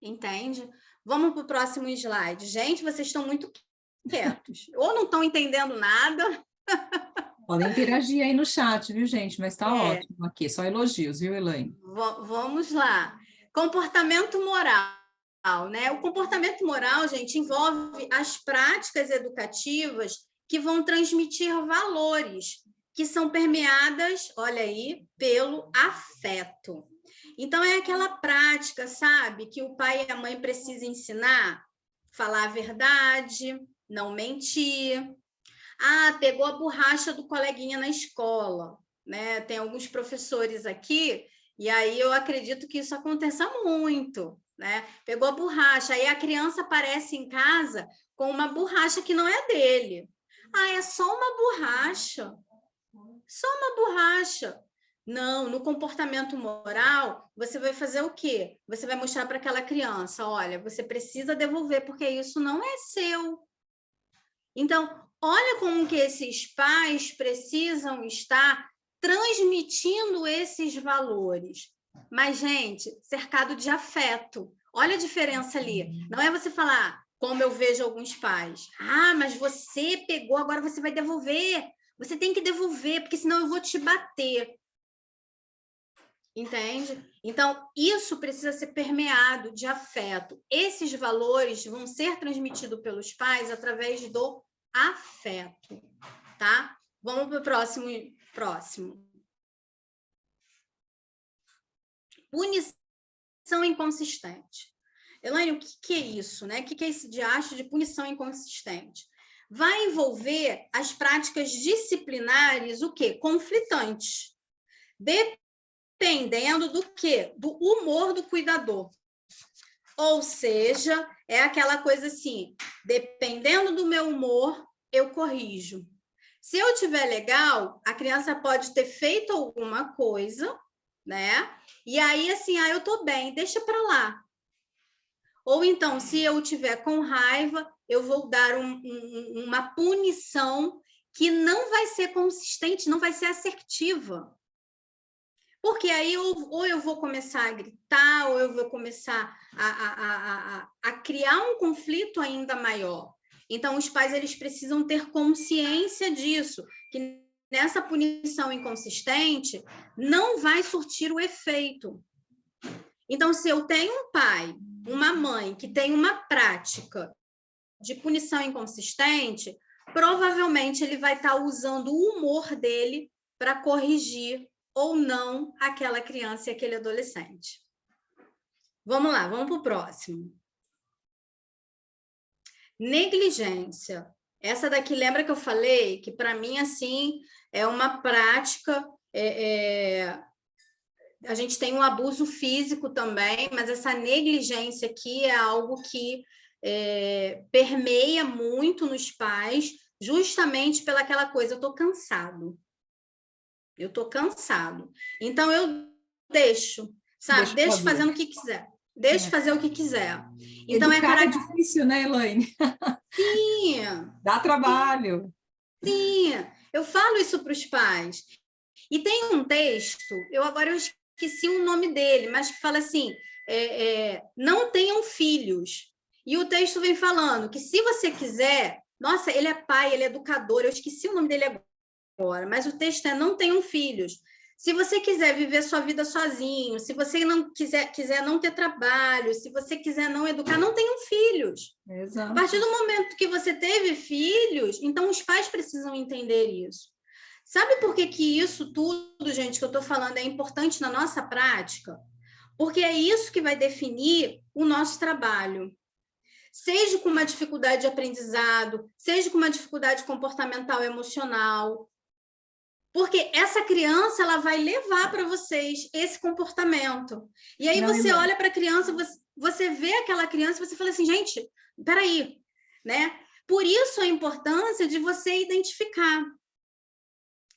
Entende? Vamos para o próximo slide. Gente, vocês estão muito quietos. Ou não estão entendendo nada. Podem interagir aí no chat, viu, gente? Mas está ótimo aqui, só elogios, viu, Elaine? Vamos lá. Comportamento moral, né? O comportamento moral, gente, envolve as práticas educativas que vão transmitir valores, que são permeadas, olha aí, pelo afeto. Então, é aquela prática, sabe, que o pai e a mãe precisam ensinar, falar a verdade, não mentir. Ah, pegou a borracha do coleguinha na escola, né? Tem alguns professores aqui, e aí eu acredito que isso aconteça muito, né? Pegou a borracha, aí a criança aparece em casa com uma borracha que não é dele. Ah, é só uma borracha. Só uma borracha. Não, no comportamento moral, você vai fazer o quê? Você vai mostrar para aquela criança, olha, você precisa devolver, porque isso não é seu. Então, olha como que esses pais precisam estar transmitindo esses valores. Mas, gente, cercado de afeto. Olha a diferença ali. Não é você falar, como eu vejo alguns pais. Ah, mas você pegou, agora você vai devolver. Você tem que devolver, porque senão eu vou te bater. Entende? Então, isso precisa ser permeado de afeto. Esses valores vão ser transmitidos pelos pais através do afeto, tá? Vamos para o próximo. Punição inconsistente. Elaine, o que é isso, né? O que é esse diacho de punição inconsistente? Vai envolver as práticas disciplinares, o quê? Conflitantes. Dependendo do quê? Do humor do cuidador. Ou seja, é aquela coisa assim, dependendo do meu humor, eu corrijo. Se eu tiver legal, a criança pode ter feito alguma coisa, né? E aí, assim, eu tô bem, deixa para lá. Ou então, se eu tiver com raiva, eu vou dar uma punição que não vai ser consistente, não vai ser assertiva. Porque aí ou eu vou começar a gritar, ou eu vou começar a criar um conflito ainda maior. Então, os pais eles precisam ter consciência disso, que nessa punição inconsistente não vai surtir o efeito. Então, se eu tenho um pai, uma mãe que tem uma prática de punição inconsistente, provavelmente ele vai estar usando o humor dele para corrigir ou não aquela criança e aquele adolescente. Vamos lá, vamos para o próximo. Negligência. Essa daqui, lembra que eu falei que, para mim, assim, é uma prática... A gente tem um abuso físico também, mas essa negligência aqui é algo que permeia muito nos pais, justamente pelaquela coisa, eu estou cansado. Eu estou cansado. Então, eu deixo, sabe? Deixo fazendo o que quiser. Deixo fazer o que quiser. Então, educar é difícil, né, Elaine? Sim. Dá trabalho. Sim. Eu falo isso para os pais. E tem um texto, agora eu esqueci o nome dele, mas que fala assim, não tenham filhos. E o texto vem falando que se você quiser... Nossa, ele é pai, ele é educador, eu esqueci o nome dele agora, mas o texto é não tenham filhos. Se você quiser viver sua vida sozinho, se você não quiser não ter trabalho, se você quiser não educar, não tenham filhos. Exato. A partir do momento que você teve filhos, então os pais precisam entender isso. Sabe por que isso tudo, gente, que eu estou falando é importante na nossa prática? Porque é isso que vai definir o nosso trabalho. Seja com uma dificuldade de aprendizado, seja com uma dificuldade comportamental, emocional. Porque essa criança, ela vai levar para vocês esse comportamento. E aí você olha para a criança, você vê aquela criança e você fala assim, gente, peraí, né? Por isso a importância de você identificar.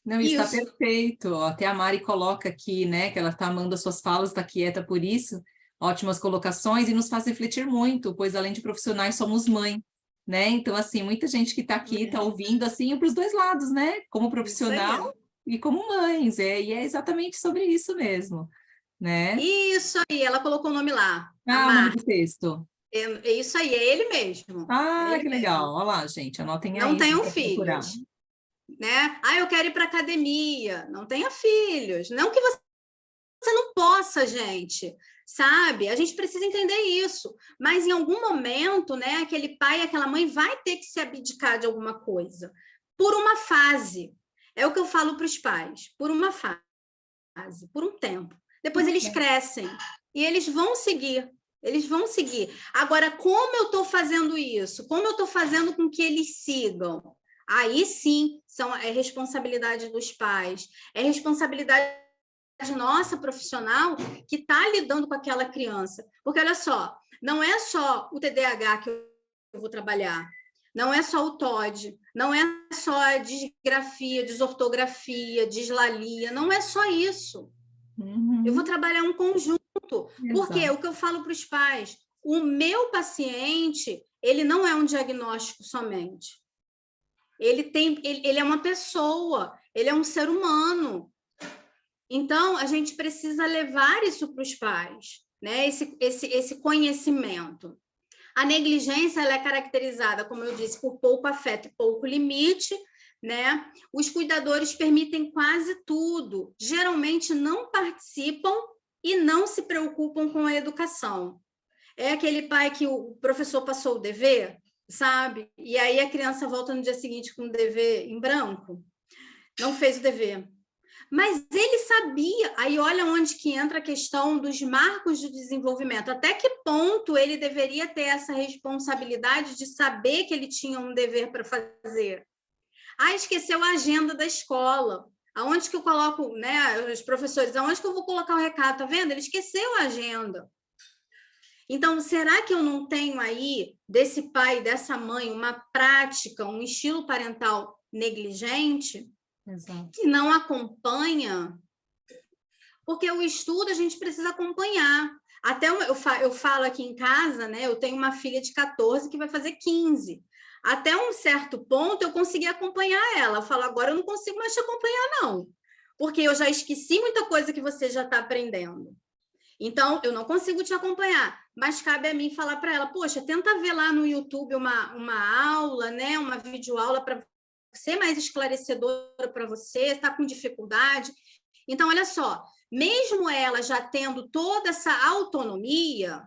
Não, está perfeito. Ó, até a Mari coloca aqui, né, que ela está amando as suas falas, está quieta por isso. Ótimas colocações e nos faz refletir muito, pois além de profissionais, somos mãe, né? Então, assim, muita gente que está aqui, está ouvindo, assim, para os dois lados, né? Como profissional e como mães, e é exatamente sobre isso mesmo, né? Isso aí, ela colocou o nome lá. Ah, o nome do texto. É isso aí, é ele mesmo. Ah, que legal. Olha lá, gente, anotem aí. Não tenham filhos, né? Ah, eu quero ir para academia. Não tenha filhos. Não que você não possa, gente, sabe? A gente precisa entender isso. Mas em algum momento, né, aquele pai, aquela mãe vai ter que se abdicar de alguma coisa. Por uma fase. É o que eu falo para os pais. Por uma fase. Por um tempo. Depois eles crescem. E eles vão seguir. Eles vão seguir. Agora, como eu estou fazendo isso? Como eu estou fazendo com que eles sigam? Aí sim, é responsabilidade dos pais. É responsabilidade nossa, profissional, que está lidando com aquela criança. Porque, olha só, não é só o TDAH que eu vou trabalhar. Não é só o TOD. Não é só a disgrafia, desortografia, dislalia. Não é só isso. Eu vou trabalhar um conjunto. Porque o que eu falo para os pais, o meu paciente, ele não é um diagnóstico somente. Ele é uma pessoa, ele é um ser humano. Então, a gente precisa levar isso para os pais, né? Esse conhecimento. A negligência ela é caracterizada, como eu disse, por pouco afeto e pouco limite, né? Os cuidadores permitem quase tudo, geralmente não participam e não se preocupam com a educação. É aquele pai que o professor passou o dever, sabe? E aí a criança volta no dia seguinte com o dever em branco, não fez o dever. Mas ele sabia, aí olha onde que entra a questão dos marcos de desenvolvimento, até que ponto ele deveria ter essa responsabilidade de saber que ele tinha um dever para fazer. Ah, esqueceu a agenda da escola. Aonde que eu coloco, né, os professores, aonde que eu vou colocar o recado? Tá vendo? Ele esqueceu a agenda. Então, será que eu não tenho aí, desse pai e dessa mãe, uma prática, um estilo parental negligente? Exato. Que não acompanha? Porque o estudo a gente precisa acompanhar. Até eu falo aqui em casa, né? Eu tenho uma filha de 14 que vai fazer 15. Até um certo ponto eu consegui acompanhar ela. Eu falo, agora eu não consigo mais te acompanhar, não. Porque eu já esqueci muita coisa que você já está aprendendo. Então, eu não consigo te acompanhar. Mas cabe a mim falar para ela, poxa, tenta ver lá no YouTube uma aula, né? Uma videoaula para ser mais esclarecedora para você, está com dificuldade. Então, olha só, mesmo ela já tendo toda essa autonomia,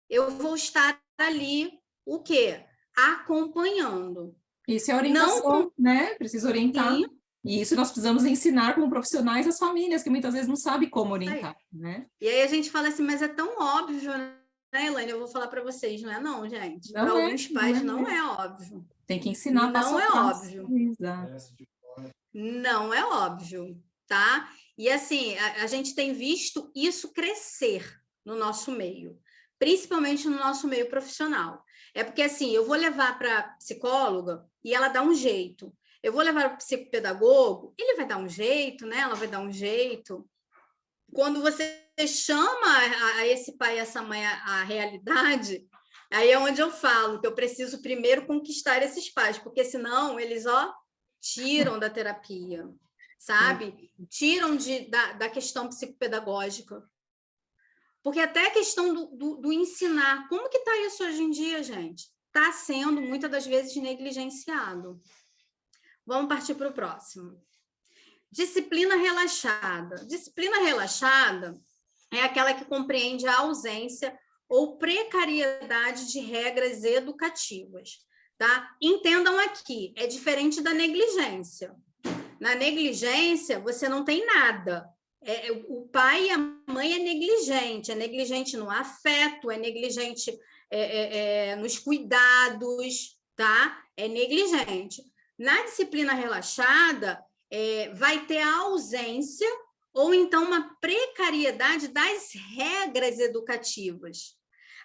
eu vou estar ali, o quê? Acompanhando. Isso é orientação, né? Precisa orientar. Sim. E isso nós precisamos ensinar como profissionais às famílias, que muitas vezes não sabem como orientar, né? E aí a gente fala assim, mas é tão óbvio, né, Elaine? Eu vou falar para vocês, não é não, gente? Para alguns pais não é óbvio. Tem que ensinar passo a passo. Não é óbvio. Exato. Não é óbvio, tá? E assim, a gente tem visto isso crescer no nosso meio, principalmente no nosso meio profissional. É porque assim, eu vou levar para psicóloga e ela dá um jeito. Eu vou levar para o psicopedagogo, ele vai dar um jeito, né? Ela vai dar um jeito. Quando você chama a esse pai e essa mãe à realidade, aí é onde eu falo que eu preciso primeiro conquistar esses pais, porque senão eles, tiram da terapia, sabe? Tiram da questão psicopedagógica. Porque até a questão do ensinar, como que está isso hoje em dia, gente? Está sendo, muitas das vezes, negligenciado. Vamos partir para o próximo. Disciplina relaxada. Disciplina relaxada é aquela que compreende a ausência ou precariedade de regras educativas, tá? Entendam aqui, é diferente da negligência. Na negligência, você não tem nada. O pai e a mãe é negligente no afeto, é negligente nos cuidados, tá? É negligente. Na disciplina relaxada, vai ter a ausência ou então uma precariedade das regras educativas.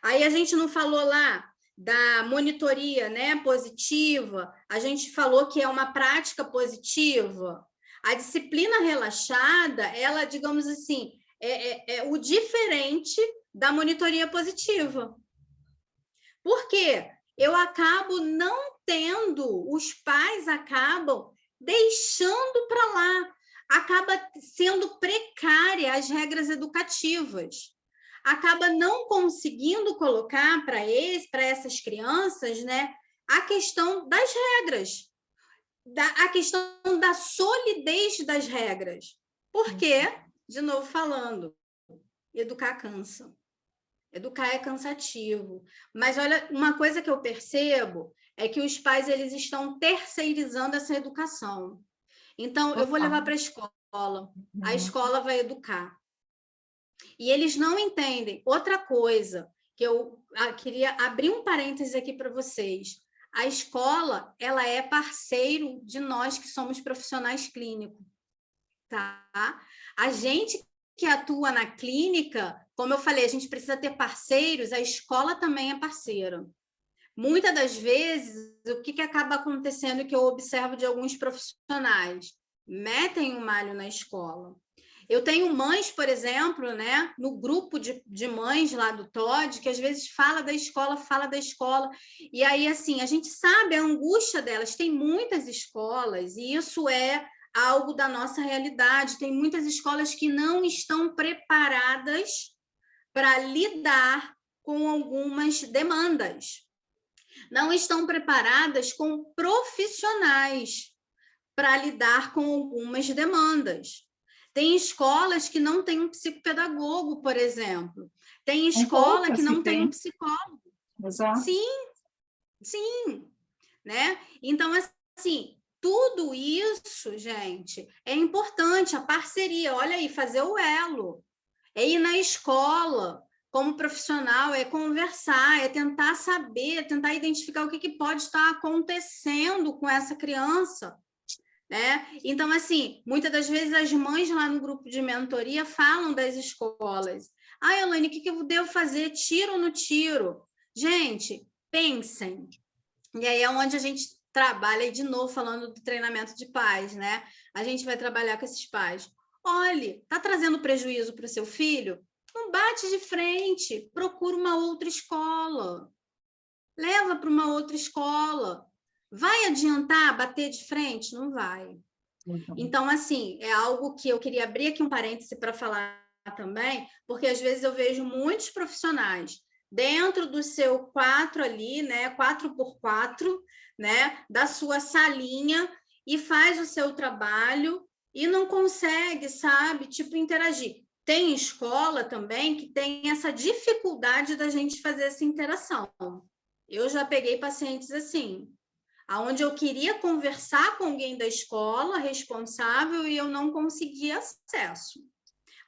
Aí a gente não falou lá da monitoria, né, positiva, a gente falou que é uma prática positiva. A disciplina relaxada, ela, digamos assim, é o diferente da monitoria positiva. Por quê? Eu acabo não tendo, os pais acabam deixando para lá, acaba sendo precária as regras educativas, acaba não conseguindo colocar para essas crianças, né, a questão das regras, a questão da solidez das regras. Por quê? De novo falando, educar cansa. Educar é cansativo. Mas, olha, uma coisa que eu percebo é que os pais eles estão terceirizando essa educação. Então, eu vou levar para a escola. A escola vai educar. E eles não entendem. Outra coisa, que eu queria abrir um parênteses aqui para vocês. A escola, ela é parceiro de nós que somos profissionais clínicos. Tá? A gente que atua na clínica, como eu falei, a gente precisa ter parceiros, a escola também é parceira. Muitas das vezes, o que acaba acontecendo que eu observo de alguns profissionais? Metem o malho na escola. Eu tenho mães, por exemplo, né, no grupo de mães lá do TOD, que às vezes fala da escola, e aí, assim, a gente sabe a angústia delas. Tem muitas escolas, e isso é algo da nossa realidade. Tem muitas escolas que não estão preparadas para lidar com algumas demandas. Não estão preparadas com profissionais para lidar com algumas demandas. Tem escolas que não têm um psicopedagogo, por exemplo. Tem escola que não tem um psicólogo. Exato. Sim. Né? Então, assim, tudo isso, gente, é importante, a parceria. Olha aí, fazer o elo. É ir na escola, como profissional, é conversar, é tentar saber, tentar identificar o que pode estar acontecendo com essa criança. Né? Então, assim, muitas das vezes as mães lá no grupo de mentoria falam das escolas. Elaine, o que eu devo fazer? Tiro ou não tiro? Gente, pensem. E aí é onde a gente trabalha, e de novo falando do treinamento de pais, né? A gente vai trabalhar com esses pais. Olhe, está trazendo prejuízo para o seu filho? Não bate de frente, procura uma outra escola. Leva para uma outra escola. Vai adiantar bater de frente? Não vai. Então, assim, é algo que eu queria abrir aqui um parêntese para falar também, porque às vezes eu vejo muitos profissionais dentro do seu 4 ali, né, 4x4, né, da sua salinha, e faz o seu trabalho e não consegue, sabe, tipo, interagir. Tem escola também que tem essa dificuldade da gente fazer essa interação. Eu já peguei pacientes assim, onde eu queria conversar com alguém da escola responsável e eu não conseguia acesso.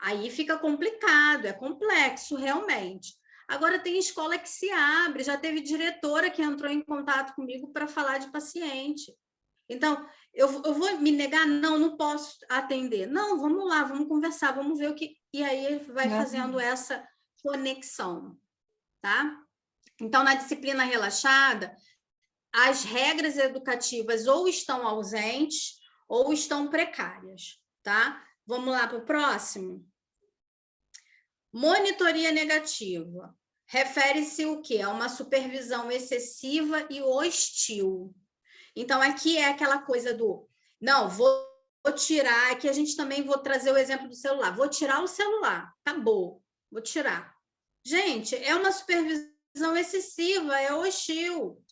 Aí fica complicado, é complexo realmente. Agora tem escola que se abre, já teve diretora que entrou em contato comigo para falar de paciente. Então, eu vou me negar? Não posso atender. Não, vamos lá, vamos conversar, vamos ver o que... E aí vai fazendo essa conexão, tá? Então, na disciplina relaxada, as regras educativas ou estão ausentes ou estão precárias, tá? Vamos lá para o próximo. Monitoria negativa. Refere-se o quê? A uma supervisão excessiva e hostil. Então, aqui é aquela coisa do... Não, vou tirar... Aqui a gente também vou trazer o exemplo do celular. Vou tirar o celular. Acabou. Vou tirar. Gente, é uma supervisão excessiva, é hostil.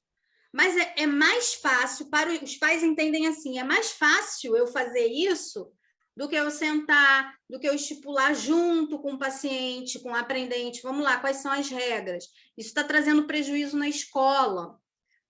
Mas é mais fácil, para os pais entendem assim, é mais fácil eu fazer isso do que eu sentar, do que eu estipular junto com o paciente, com o aprendente. Vamos lá, quais são as regras? Isso está trazendo prejuízo na escola.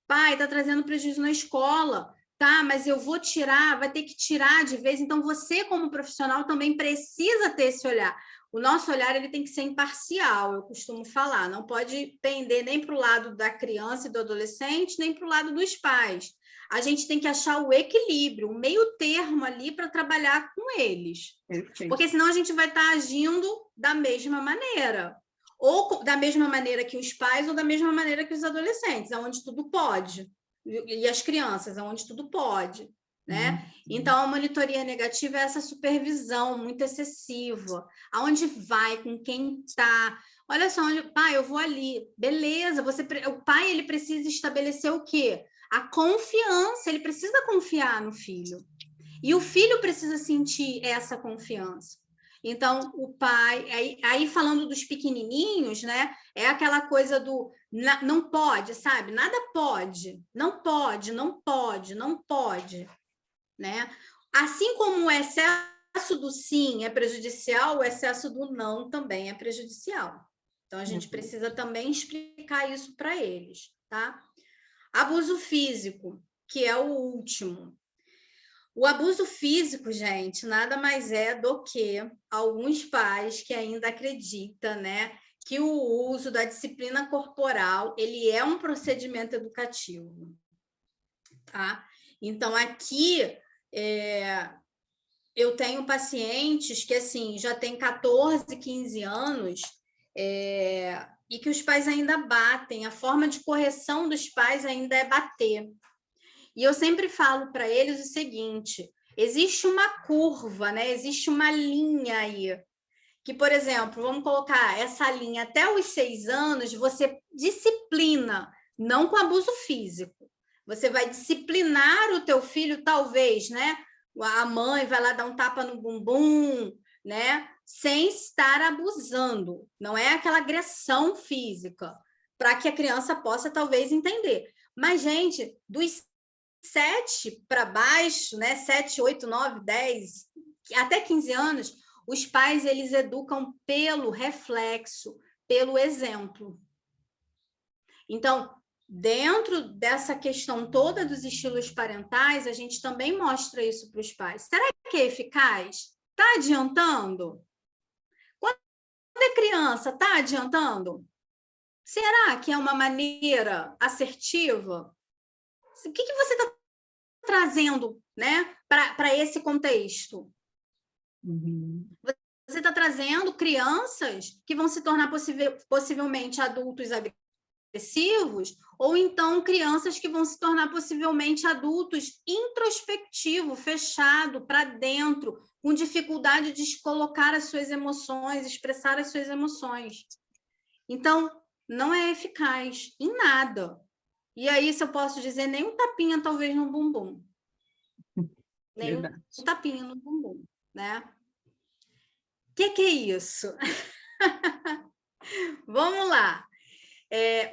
Pai, está trazendo prejuízo na escola. Tá, mas eu vou tirar, vai ter que tirar de vez. Então, você, como profissional, também precisa ter esse olhar. O nosso olhar ele tem que ser imparcial, eu costumo falar. Não pode pender nem para o lado da criança e do adolescente, nem para o lado dos pais. a gente tem que achar o equilíbrio, o meio termo ali para trabalhar com eles. Perfeito. Porque senão a gente vai estar agindo da mesma maneira. Ou da mesma maneira que os pais, ou da mesma maneira que os adolescentes, onde tudo pode. E as crianças, onde tudo pode. Né? Então, a monitoria negativa é essa supervisão muito excessiva. Aonde vai, com quem está. Olha só, pai, eu vou ali. Beleza, o pai ele precisa estabelecer o quê? A confiança, ele precisa confiar no filho. E o filho precisa sentir essa confiança. Então, o pai... Aí falando dos pequenininhos, né? É aquela coisa do... Não pode, sabe? Nada pode. Não pode, não pode, não pode. Né? Assim como o excesso do sim é prejudicial, o excesso do não também é prejudicial. Então, a gente precisa também explicar isso para eles, tá? Abuso físico, que é o último. O abuso físico, gente, nada mais é do que alguns pais que ainda acreditam, né, que o uso da disciplina corporal, ele é um procedimento educativo, tá? Então, aqui, eu tenho pacientes que, assim, já têm 14, 15 anos, e que os pais ainda batem, a forma de correção dos pais ainda é bater. E eu sempre falo para eles o seguinte, existe uma curva, né? Existe uma linha aí, que, por exemplo, vamos colocar essa linha até os 6 anos, você disciplina, não com abuso físico. Você vai disciplinar o teu filho, talvez, né? A mãe vai lá dar um tapa no bumbum, né? Sem estar abusando. Não é aquela agressão física, para que a criança possa, talvez, entender. Mas, gente, dos 7 para baixo, né? 7, 8, 9, 10, até 15 anos, os pais eles educam pelo reflexo, pelo exemplo. Então, dentro dessa questão toda dos estilos parentais, a gente também mostra isso para os pais. Será que é eficaz? Está adiantando? Quando é criança, está adiantando? Será que é uma maneira assertiva? O que você está trazendo, né, para esse contexto? Você está trazendo crianças que vão se tornar possivelmente adultos agressivos, ou então crianças que vão se tornar possivelmente adultos introspectivos, fechados para dentro, com dificuldade de colocar as suas emoções, expressar as suas emoções. Então, não é eficaz em nada. E aí, se eu posso dizer, nem um tapinha, talvez, no bumbum. Nem um tapinha no bumbum, né? O que é isso? Vamos lá.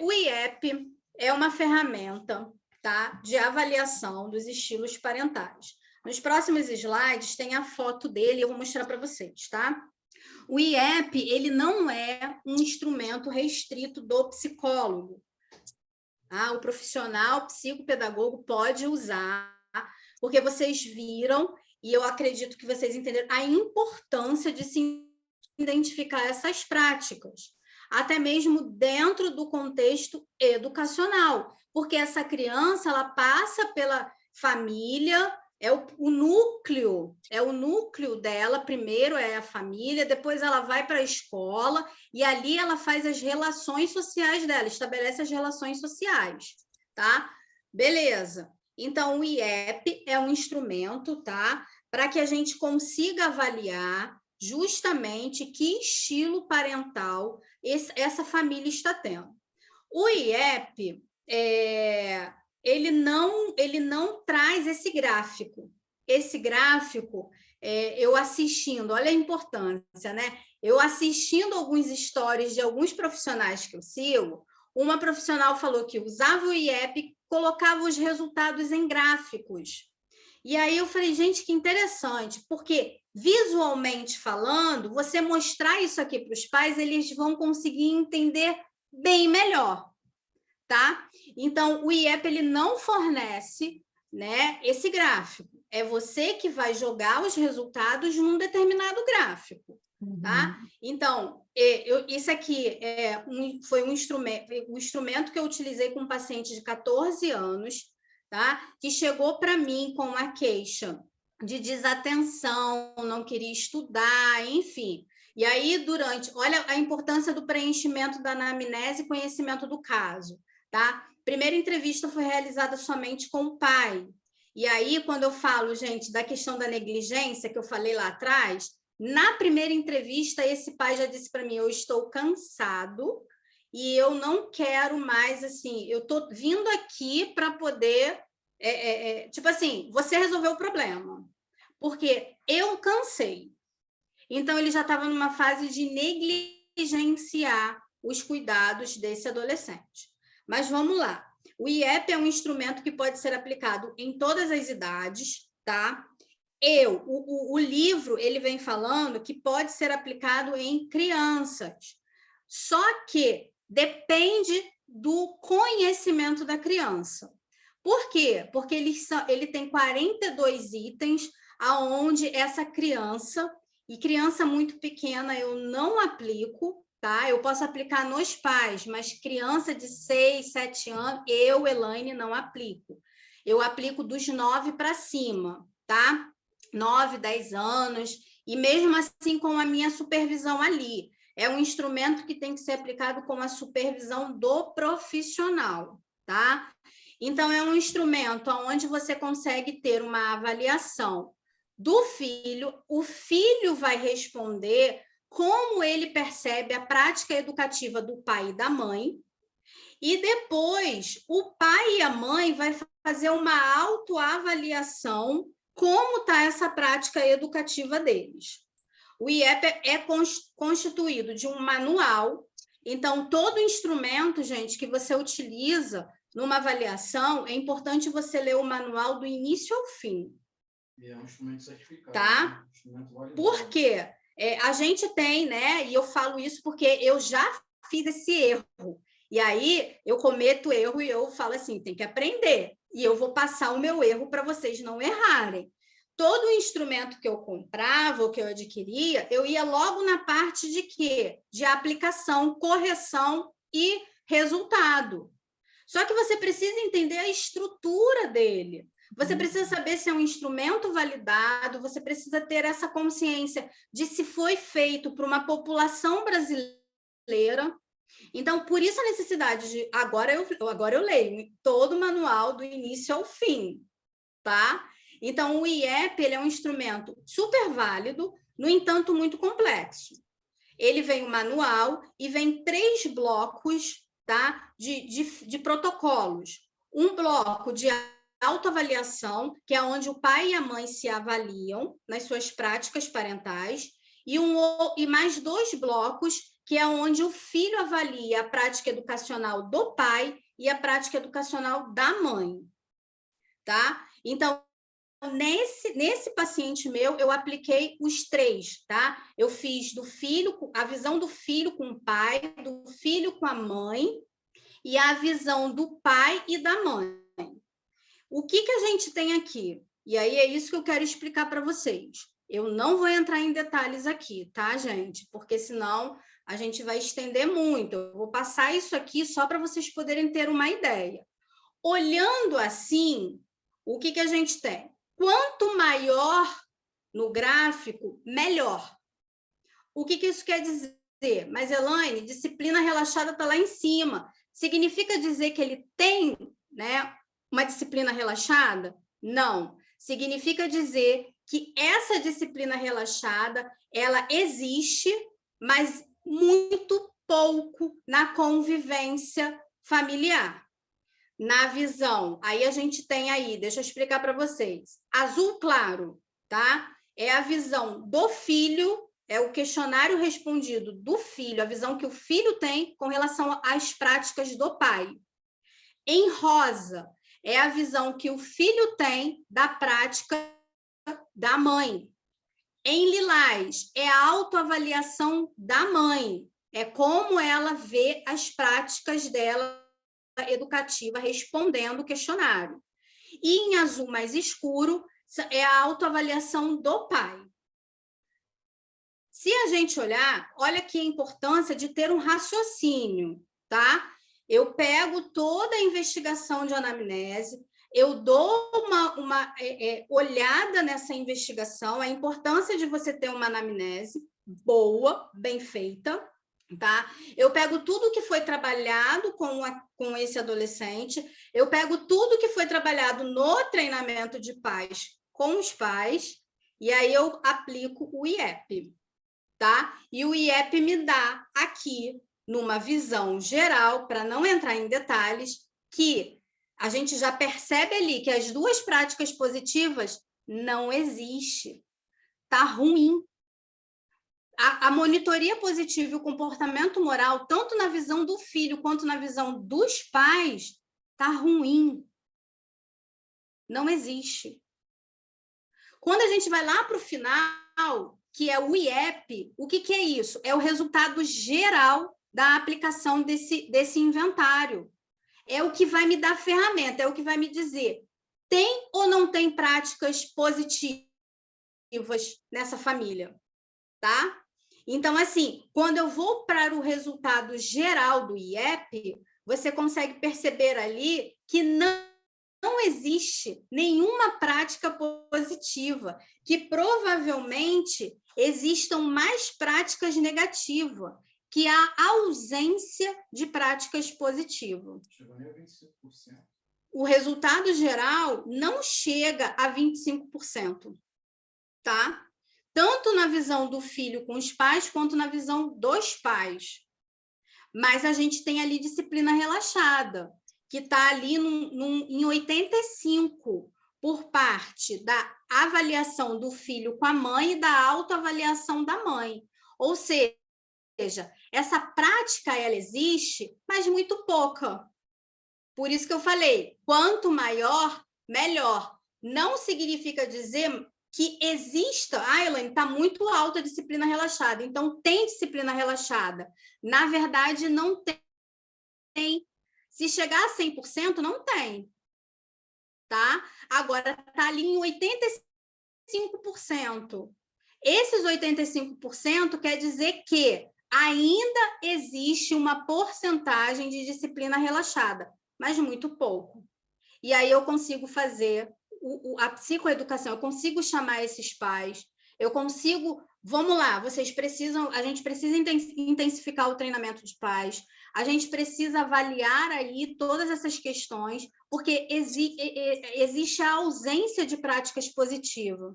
O IEP é uma ferramenta, tá, de avaliação dos estilos parentais. Nos próximos slides tem a foto dele, eu vou mostrar para vocês, tá? O IEP, ele não é um instrumento restrito do psicólogo. O profissional psicopedagogo pode usar, porque vocês viram, e eu acredito que vocês entenderam, a importância de se identificar essas práticas, até mesmo dentro do contexto educacional, porque essa criança ela passa pela família, é o núcleo dela, primeiro é a família, depois ela vai para a escola, e ali ela faz as relações sociais dela, estabelece as relações sociais, tá? Beleza. Então, o IEP é um instrumento, tá? Para que a gente consiga avaliar justamente que estilo parental essa família está tendo. O IEP, ele não traz esse gráfico. Esse gráfico, eu assistindo, olha a importância, né? Eu assistindo alguns stories de alguns profissionais que eu sigo, uma profissional falou que usava o IEP, colocava os resultados em gráficos. E aí eu falei, gente, que interessante, porque visualmente falando, você mostrar isso aqui para os pais, eles vão conseguir entender bem melhor, tá? Então, o IEP ele não fornece, né, esse gráfico. É você que vai jogar os resultados num determinado gráfico, tá? Então, isso aqui foi um instrumento que eu utilizei com um paciente de 14 anos, tá? Que chegou para mim com uma queixa de desatenção, não queria estudar, enfim. E aí, olha a importância do preenchimento da anamnese e conhecimento do caso, tá? Primeira entrevista foi realizada somente com o pai. E aí, quando eu falo, gente, da questão da negligência, que eu falei lá atrás, na primeira entrevista, esse pai já disse para mim, eu estou cansado e eu não quero mais, assim, eu estou vindo aqui para poder, tipo assim, você resolveu o problema, porque eu cansei. Então, ele já estava numa fase de negligenciar os cuidados desse adolescente. Mas vamos lá. O IEP é um instrumento que pode ser aplicado em todas as idades, tá? O livro, ele vem falando que pode ser aplicado em crianças. Só que depende do conhecimento da criança. Por quê? Porque ele tem 42 itens aonde essa criança, e criança muito pequena eu não aplico, tá? Eu posso aplicar nos pais, mas criança de 6, 7 anos, eu, Elaine, não aplico. Eu aplico dos 9 para cima, tá? 9, 10 anos, e mesmo assim com a minha supervisão ali. É um instrumento que tem que ser aplicado com a supervisão do profissional, tá? Então, é um instrumento onde você consegue ter uma avaliação do filho, o filho vai responder como ele percebe a prática educativa do pai e da mãe, e depois o pai e a mãe vai fazer uma autoavaliação como está essa prática educativa deles. O IEP é constituído de um manual, então todo instrumento, gente, que você utiliza numa avaliação, é importante você ler o manual do início ao fim. E é um instrumento certificado. Tá? Né? Instrumento validado. Por quê? A gente tem, né? E eu falo isso porque eu já fiz esse erro. E aí eu cometo erro e eu falo assim, tem que aprender. E eu vou passar o meu erro para vocês não errarem. Todo instrumento que eu comprava ou que eu adquiria, eu ia logo na parte de quê? De aplicação, correção e resultado. Só que você precisa entender a estrutura dele. Você precisa saber se é um instrumento validado, você precisa ter essa consciência de se foi feito para uma população brasileira. Então, por isso a necessidade de... Agora eu leio todo o manual do início ao fim, tá? Então, o IEP ele é um instrumento super válido, no entanto, muito complexo. Ele vem o manual e vem 3 blocos, tá? de protocolos. Um bloco de autoavaliação, que é onde o pai e a mãe se avaliam nas suas práticas parentais, e mais 2 blocos, que é onde o filho avalia a prática educacional do pai e a prática educacional da mãe, tá? Então, nesse paciente meu, eu apliquei os 3, tá? Eu fiz do filho, a visão do filho com o pai, do filho com a mãe, e a visão do pai e da mãe. O que a gente tem aqui? E aí é isso que eu quero explicar para vocês. Eu não vou entrar em detalhes aqui, tá, gente? Porque senão a gente vai estender muito. Eu vou passar isso aqui só para vocês poderem ter uma ideia. Olhando assim, o que a gente tem? Quanto maior no gráfico, melhor. O que isso quer dizer? Mas, Elaine, disciplina relaxada está lá em cima. Significa dizer que ele tem, né, uma disciplina relaxada? Não. Significa dizer que essa disciplina relaxada, ela existe, mas muito pouco na convivência familiar. Na visão, aí a gente tem aí, deixa eu explicar para vocês. Azul claro, tá? É a visão do filho, é o questionário respondido do filho, a visão que o filho tem com relação às práticas do pai. Em rosa, é a visão que o filho tem da prática da mãe. Em lilás, é a autoavaliação da mãe, é como ela vê as práticas dela educativa respondendo o questionário. E em azul mais escuro, é a autoavaliação do pai. Se a gente olhar, olha aqui a importância de ter um raciocínio, tá? Eu pego toda a investigação de anamnese, eu dou uma olhada nessa investigação, a importância de você ter uma anamnese boa, bem feita, tá? Eu pego tudo que foi trabalhado com esse adolescente, eu pego tudo que foi trabalhado no treinamento de pais com os pais, e aí eu aplico o IEP, tá? E o IEP me dá aqui, numa visão geral, para não entrar em detalhes, que a gente já percebe ali que as duas práticas positivas não existem. Está ruim. A monitoria positiva e o comportamento moral, tanto na visão do filho quanto na visão dos pais, está ruim. Não existe. Quando a gente vai lá para o final, que é o IEP, o que é isso? É o resultado geral da aplicação desse inventário. É o que vai me dar ferramenta, é o que vai me dizer, tem ou não tem práticas positivas nessa família, tá? Então, assim, quando eu vou para o resultado geral do IEP, você consegue perceber ali que não existe nenhuma prática positiva, que provavelmente existam mais práticas negativas, que há ausência de práticas positivas. Chegou nem a 25%. O resultado geral não chega a 25%, tá? Tanto na visão do filho com os pais, quanto na visão dos pais. Mas a gente tem ali disciplina relaxada, que está ali em 85%, por parte da avaliação do filho com a mãe e da autoavaliação da mãe. Ou seja, essa prática, ela existe, mas muito pouca. Por isso que eu falei, quanto maior, melhor. Não significa dizer que exista, Elaine, está muito alta a disciplina relaxada, então tem disciplina relaxada. Na verdade, não tem. Se chegar a 100%, não tem. Tá? Agora, está ali em 85%. Esses 85% quer dizer que ainda existe uma porcentagem de disciplina relaxada, mas muito pouco. E aí eu consigo fazer a psicoeducação, eu consigo chamar esses pais, eu consigo, vamos lá, a gente precisa intensificar o treinamento de pais, a gente precisa avaliar aí todas essas questões, porque existe a ausência de práticas positivas.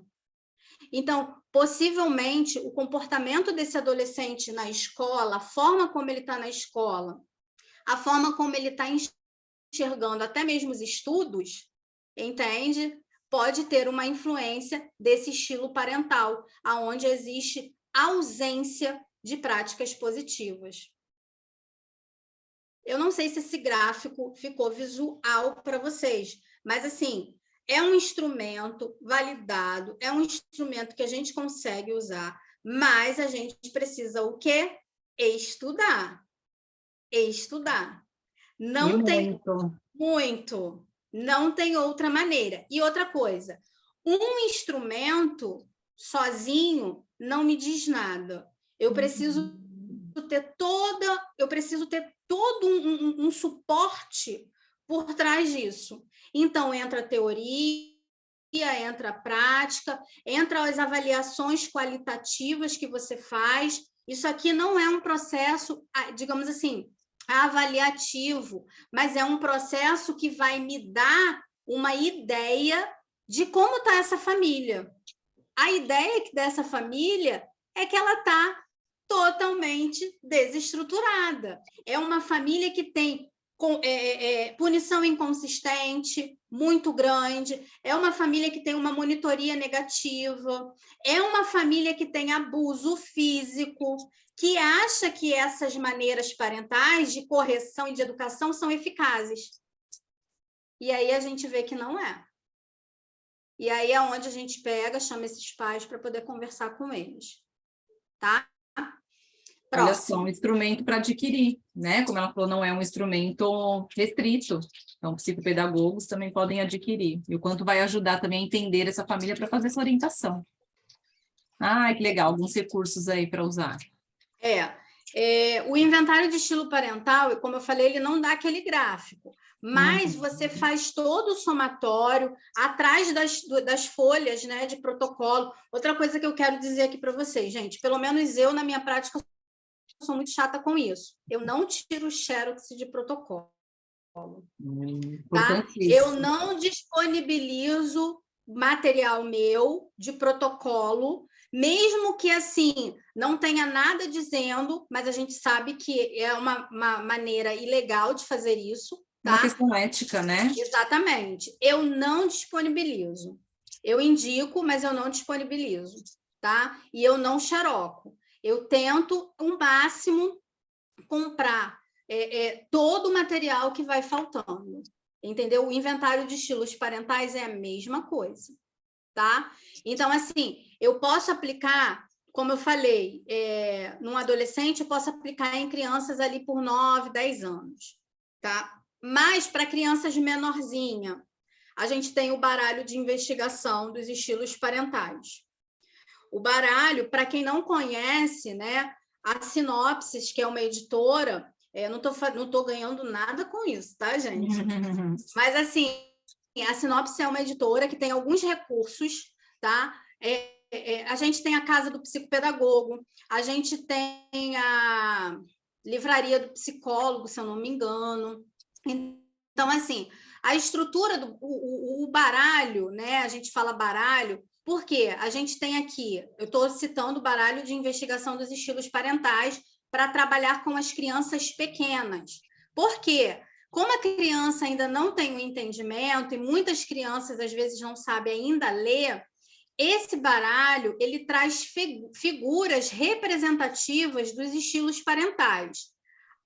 Então, possivelmente, o comportamento desse adolescente na escola, a forma como ele está na escola, a forma como ele está enxergando até mesmo os estudos, entende? Pode ter uma influência desse estilo parental, aonde existe ausência de práticas positivas. Eu não sei se esse gráfico ficou visual para vocês, mas, assim, é um instrumento validado, é um instrumento que a gente consegue usar, mas a gente precisa o quê? Estudar. Estudar. Não tem muito. Não tem outra maneira. E outra coisa, um instrumento sozinho não me diz nada. Eu preciso ter todo um suporte por trás disso. Então, entra a teoria, entra a prática, entra as avaliações qualitativas que você faz. Isso aqui não é um processo, digamos assim, avaliativo, mas é um processo que vai me dar uma ideia de como está essa família. A ideia dessa família é que ela está totalmente desestruturada. É uma família que tem punição inconsistente, muito grande, é uma família que tem uma monitoria negativa, é uma família que tem abuso físico, que acha que essas maneiras parentais de correção e de educação são eficazes. E aí a gente vê que não é. E aí é onde a gente chama esses pais para poder conversar com eles. Tá? Olha só, um instrumento para adquirir, né? Como ela falou, não é um instrumento restrito. Então, psicopedagogos também podem adquirir. E o quanto vai ajudar também a entender essa família para fazer essa orientação. Ah, que legal, alguns recursos aí para usar. O inventário de estilo parental, como eu falei, ele não dá aquele gráfico, mas você faz todo o somatório atrás das folhas, né, de protocolo. Outra coisa que eu quero dizer aqui para vocês, gente, pelo menos eu, na minha prática, sou muito chata com isso. Eu não tiro xerox de protocolo. Tá? Eu não disponibilizo material meu de protocolo, mesmo que assim não tenha nada dizendo, mas a gente sabe que é uma maneira ilegal de fazer isso. Tá? Uma questão ética, né? Exatamente. Eu não disponibilizo. Eu indico, mas eu não disponibilizo. Tá? E eu não xeroco. Eu tento, o máximo, comprar todo o material que vai faltando. Entendeu? O inventário de estilos parentais é a mesma coisa. Tá? Então, assim, eu posso aplicar, como eu falei, num adolescente, eu posso aplicar em crianças ali por 9, 10 anos. Tá? Mas, para crianças menorzinhas, a gente tem o baralho de investigação dos estilos parentais. O baralho, para quem não conhece, né, a Sinopsis, que é uma editora, não estou ganhando nada com isso, tá, gente? Mas, assim, a Sinopsis é uma editora que tem alguns recursos, tá? A gente tem a Casa do Psicopedagogo, a gente tem a Livraria do Psicólogo, se eu não me engano. Então, assim, a estrutura o baralho, né? A gente fala baralho, porque a gente tem aqui, eu estou citando o baralho de investigação dos estilos parentais para trabalhar com as crianças pequenas. Por quê? Como a criança ainda não tem o entendimento, e muitas crianças, às vezes, não sabem ainda ler, esse baralho ele traz figuras representativas dos estilos parentais.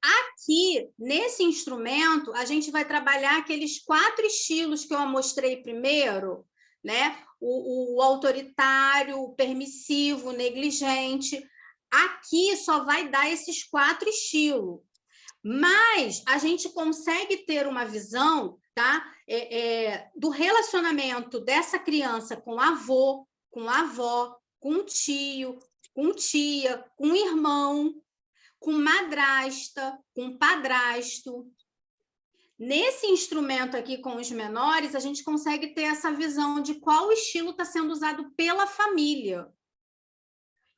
Aqui, nesse instrumento, a gente vai trabalhar aqueles 4 estilos que eu mostrei primeiro, né? O autoritário, o permissivo, o negligente. Aqui só vai dar esses 4 estilos. Mas a gente consegue ter uma visão, tá? Do relacionamento dessa criança com avô, com avó, com tio, com tia, com irmão, com madrasta, com padrasto. Nesse instrumento aqui com os menores, a gente consegue ter essa visão de qual estilo está sendo usado pela família.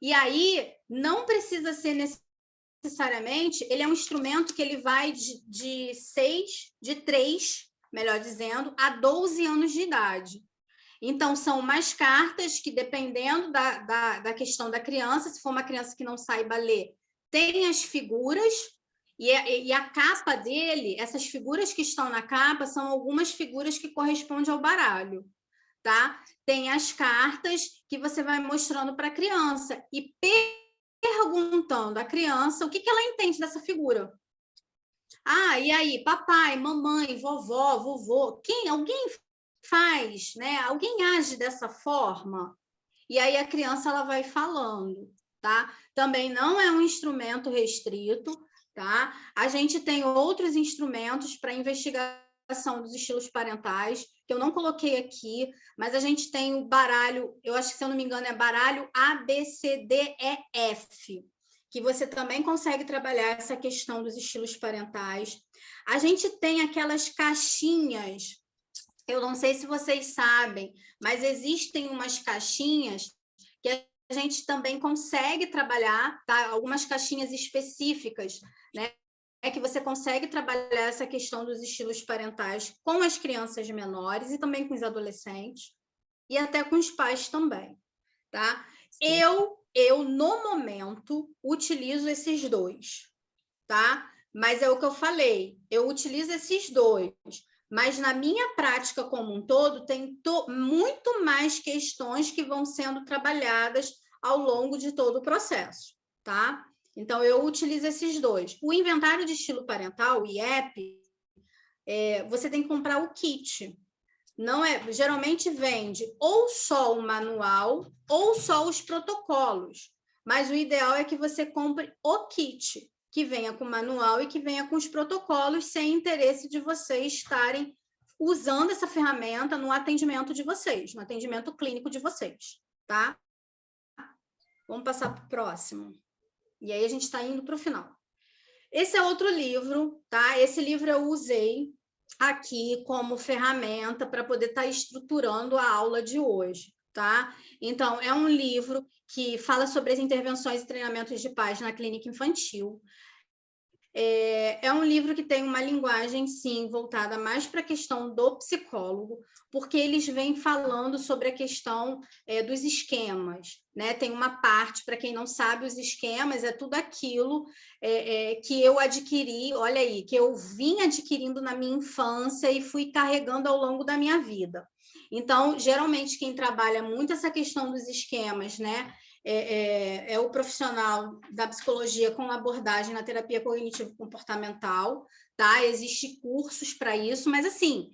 E aí, não precisa ser necessariamente, ele é um instrumento que ele vai de 3, melhor dizendo, a 12 anos de idade. Então, são umas cartas que, dependendo da questão da criança, se for uma criança que não saiba ler, tem as figuras, e a capa dele, essas figuras que estão na capa, são algumas figuras que correspondem ao baralho. Tá? Tem as cartas que você vai mostrando para a criança e perguntando à criança o que ela entende dessa figura. Ah, e aí, papai, mamãe, vovó, vovô, alguém faz, né? Alguém age dessa forma? E aí a criança ela vai falando, tá? Também não é um instrumento restrito, tá? A gente tem outros instrumentos para investigação dos estilos parentais, que eu não coloquei aqui, mas a gente tem o baralho, eu acho que, se eu não me engano, é baralho ABCDEF, que você também consegue trabalhar essa questão dos estilos parentais. A gente tem aquelas caixinhas, eu não sei se vocês sabem, mas existem umas caixinhas que a gente também consegue trabalhar, tá? Algumas caixinhas específicas, né? Que você consegue trabalhar essa questão dos estilos parentais com as crianças menores e também com os adolescentes, e até com os pais também, tá? Eu no momento, utilizo esses 2, tá? Mas é o que eu falei, eu utilizo esses 2, mas na minha prática como um todo, tem muito mais questões que vão sendo trabalhadas ao longo de todo o processo, tá? Então, eu utilizo esses 2. O inventário de estilo parental, o IEP, você tem que comprar o kit. Geralmente vende ou só o manual ou só os protocolos. Mas o ideal é que você compre o kit, que venha com o manual e que venha com os protocolos, sem interesse de vocês estarem usando essa ferramenta no atendimento de vocês, no atendimento clínico de vocês, tá? Vamos passar para o próximo. E aí a gente está indo para o final. Esse é outro livro, tá? Esse livro eu usei aqui como ferramenta para poder estar estruturando a aula de hoje, tá? Então, é um livro que fala sobre as intervenções e treinamentos de pais na clínica infantil. É um livro que tem uma linguagem, sim, voltada mais para a questão do psicólogo, porque eles vêm falando sobre a questão dos esquemas, né? Tem uma parte, para quem não sabe, os esquemas é tudo aquilo que eu adquiri, olha aí, que eu vim adquirindo na minha infância e fui carregando ao longo da minha vida. Então, geralmente, quem trabalha muito essa questão dos esquemas, né? É o profissional da psicologia com abordagem na terapia cognitivo-comportamental, tá? Existem cursos para isso, mas assim,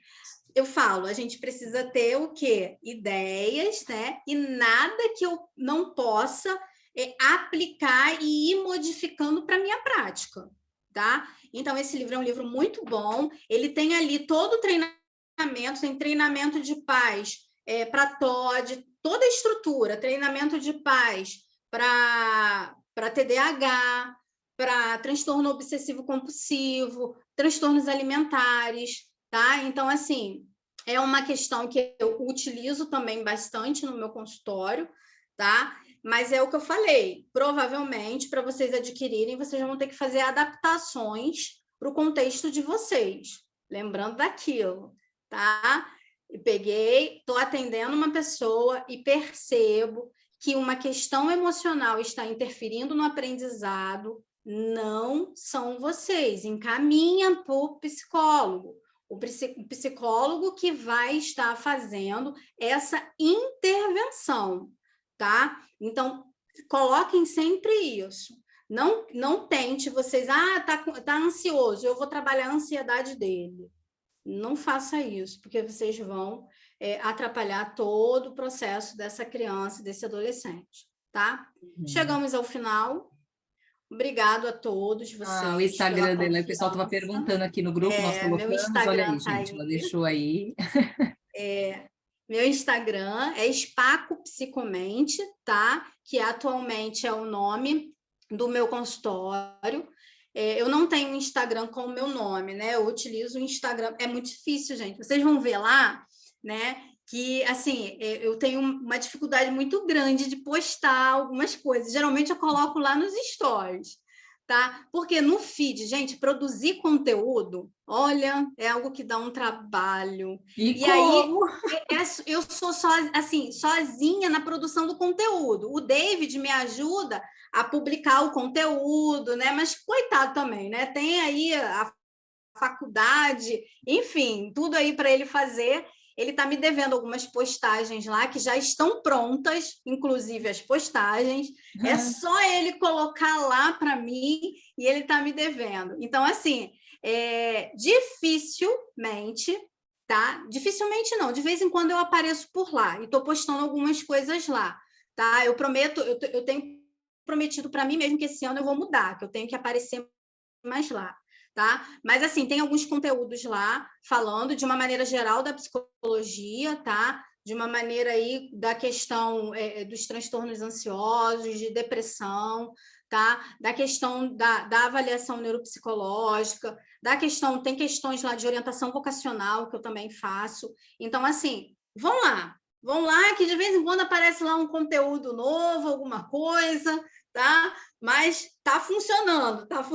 eu falo, a gente precisa ter o quê? Ideias, né? E nada que eu não possa aplicar e ir modificando para a minha prática, tá? Então, esse livro é um livro muito bom, ele tem ali todo o treinamento, tem treinamento de pais para TOD, toda a estrutura, treinamento de pais para TDAH, para transtorno obsessivo-compulsivo, transtornos alimentares, tá? Então, assim, é uma questão que eu utilizo também bastante no meu consultório, tá? Mas é o que eu falei, provavelmente, para vocês adquirirem, vocês vão ter que fazer adaptações para o contexto de vocês, lembrando daquilo, tá? Estou atendendo uma pessoa e percebo que uma questão emocional está interferindo no aprendizado, não são vocês. Encaminha para o psicólogo. O psicólogo que vai estar fazendo essa intervenção, tá? Então, coloquem sempre isso. Não tente vocês, tá ansioso, eu vou trabalhar a ansiedade dele. Não faça isso, porque vocês vão atrapalhar todo o processo dessa criança, desse adolescente, tá? Chegamos ao final. Obrigado a todos vocês. O Instagram dela, o pessoal estava perguntando aqui no grupo, nós colocamos, meu Instagram olha aí, tá gente, ela deixou aí. Meu Instagram é Spaco Psicomente, tá? Que atualmente é o nome do meu consultório. Eu não tenho Instagram com o meu nome, né? Eu utilizo o Instagram. É muito difícil, gente. Vocês vão ver lá, né? Que, assim, eu tenho uma dificuldade muito grande de postar algumas coisas. Geralmente, eu coloco lá nos stories, tá? Porque no feed, gente, produzir conteúdo, olha, é algo que dá um trabalho. E como? Aí, eu sou sozinha na produção do conteúdo. O David me ajuda a publicar o conteúdo, né? Mas coitado também, né? Tem aí a faculdade, enfim, tudo aí para ele fazer. Ele está me devendo algumas postagens lá que já estão prontas, inclusive as postagens. É só ele colocar lá para mim e ele está me devendo. Então, assim, dificilmente, tá? Dificilmente não, de vez em quando eu apareço por lá e estou postando algumas coisas lá, tá? Eu prometo, eu tenho prometido para mim mesmo que esse ano eu vou mudar, que eu tenho que aparecer mais lá, tá? Mas, assim, tem alguns conteúdos lá falando de uma maneira geral da psicologia, tá? De uma maneira aí da questão dos transtornos ansiosos, de depressão, tá? Da questão da avaliação neuropsicológica, tem questões lá de orientação vocacional, que eu também faço. Então, assim, vão lá, que de vez em quando aparece lá um conteúdo novo, alguma coisa, tá? Mas tá funcionando, tá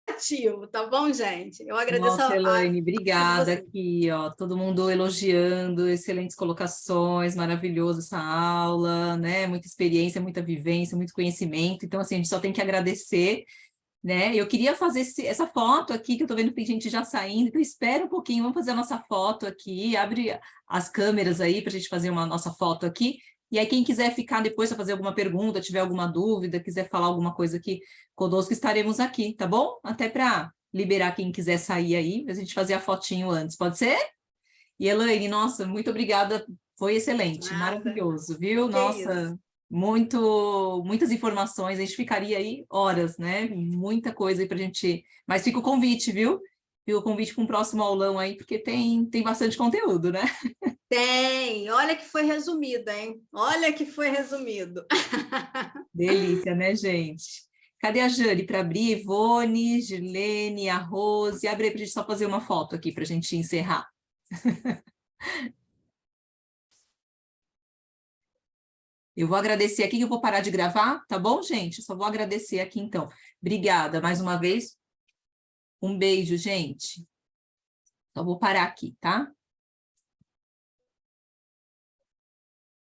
ativo, tá bom, gente? Eu agradeço. Nossa, Elaine, obrigada aqui, ó, todo mundo elogiando, excelentes colocações, maravilhoso essa aula, né? Muita experiência, muita vivência, muito conhecimento. Então, assim, a gente só tem que agradecer, né? Eu queria fazer essa foto aqui, que eu tô vendo que tem gente já saindo, então espera um pouquinho, vamos fazer a nossa foto aqui, abre as câmeras aí para a gente fazer uma nossa foto aqui, e aí quem quiser ficar depois para fazer alguma pergunta, tiver alguma dúvida, quiser falar alguma coisa aqui conosco, estaremos aqui, tá bom? Até para liberar quem quiser sair aí, a gente fazer a fotinho antes, pode ser? E Elaine, nossa, muito obrigada, foi excelente, maravilhoso, viu? Nossa, muitas informações, a gente ficaria aí horas, né? Muita coisa aí para a gente... Mas fica o convite, viu? Fica o convite para um próximo aulão aí, porque tem bastante conteúdo, né? Tem! Olha que foi resumido, hein? Olha que foi resumido. Delícia, né, gente? Cadê a Jane para abrir? Ivone, Girlene, a Rose. Abre aí para a gente só fazer uma foto aqui para a gente encerrar. Eu vou agradecer aqui, que eu vou parar de gravar, tá bom, gente? Só vou agradecer aqui, então. Obrigada mais uma vez. Um beijo, gente. Só vou parar aqui, tá?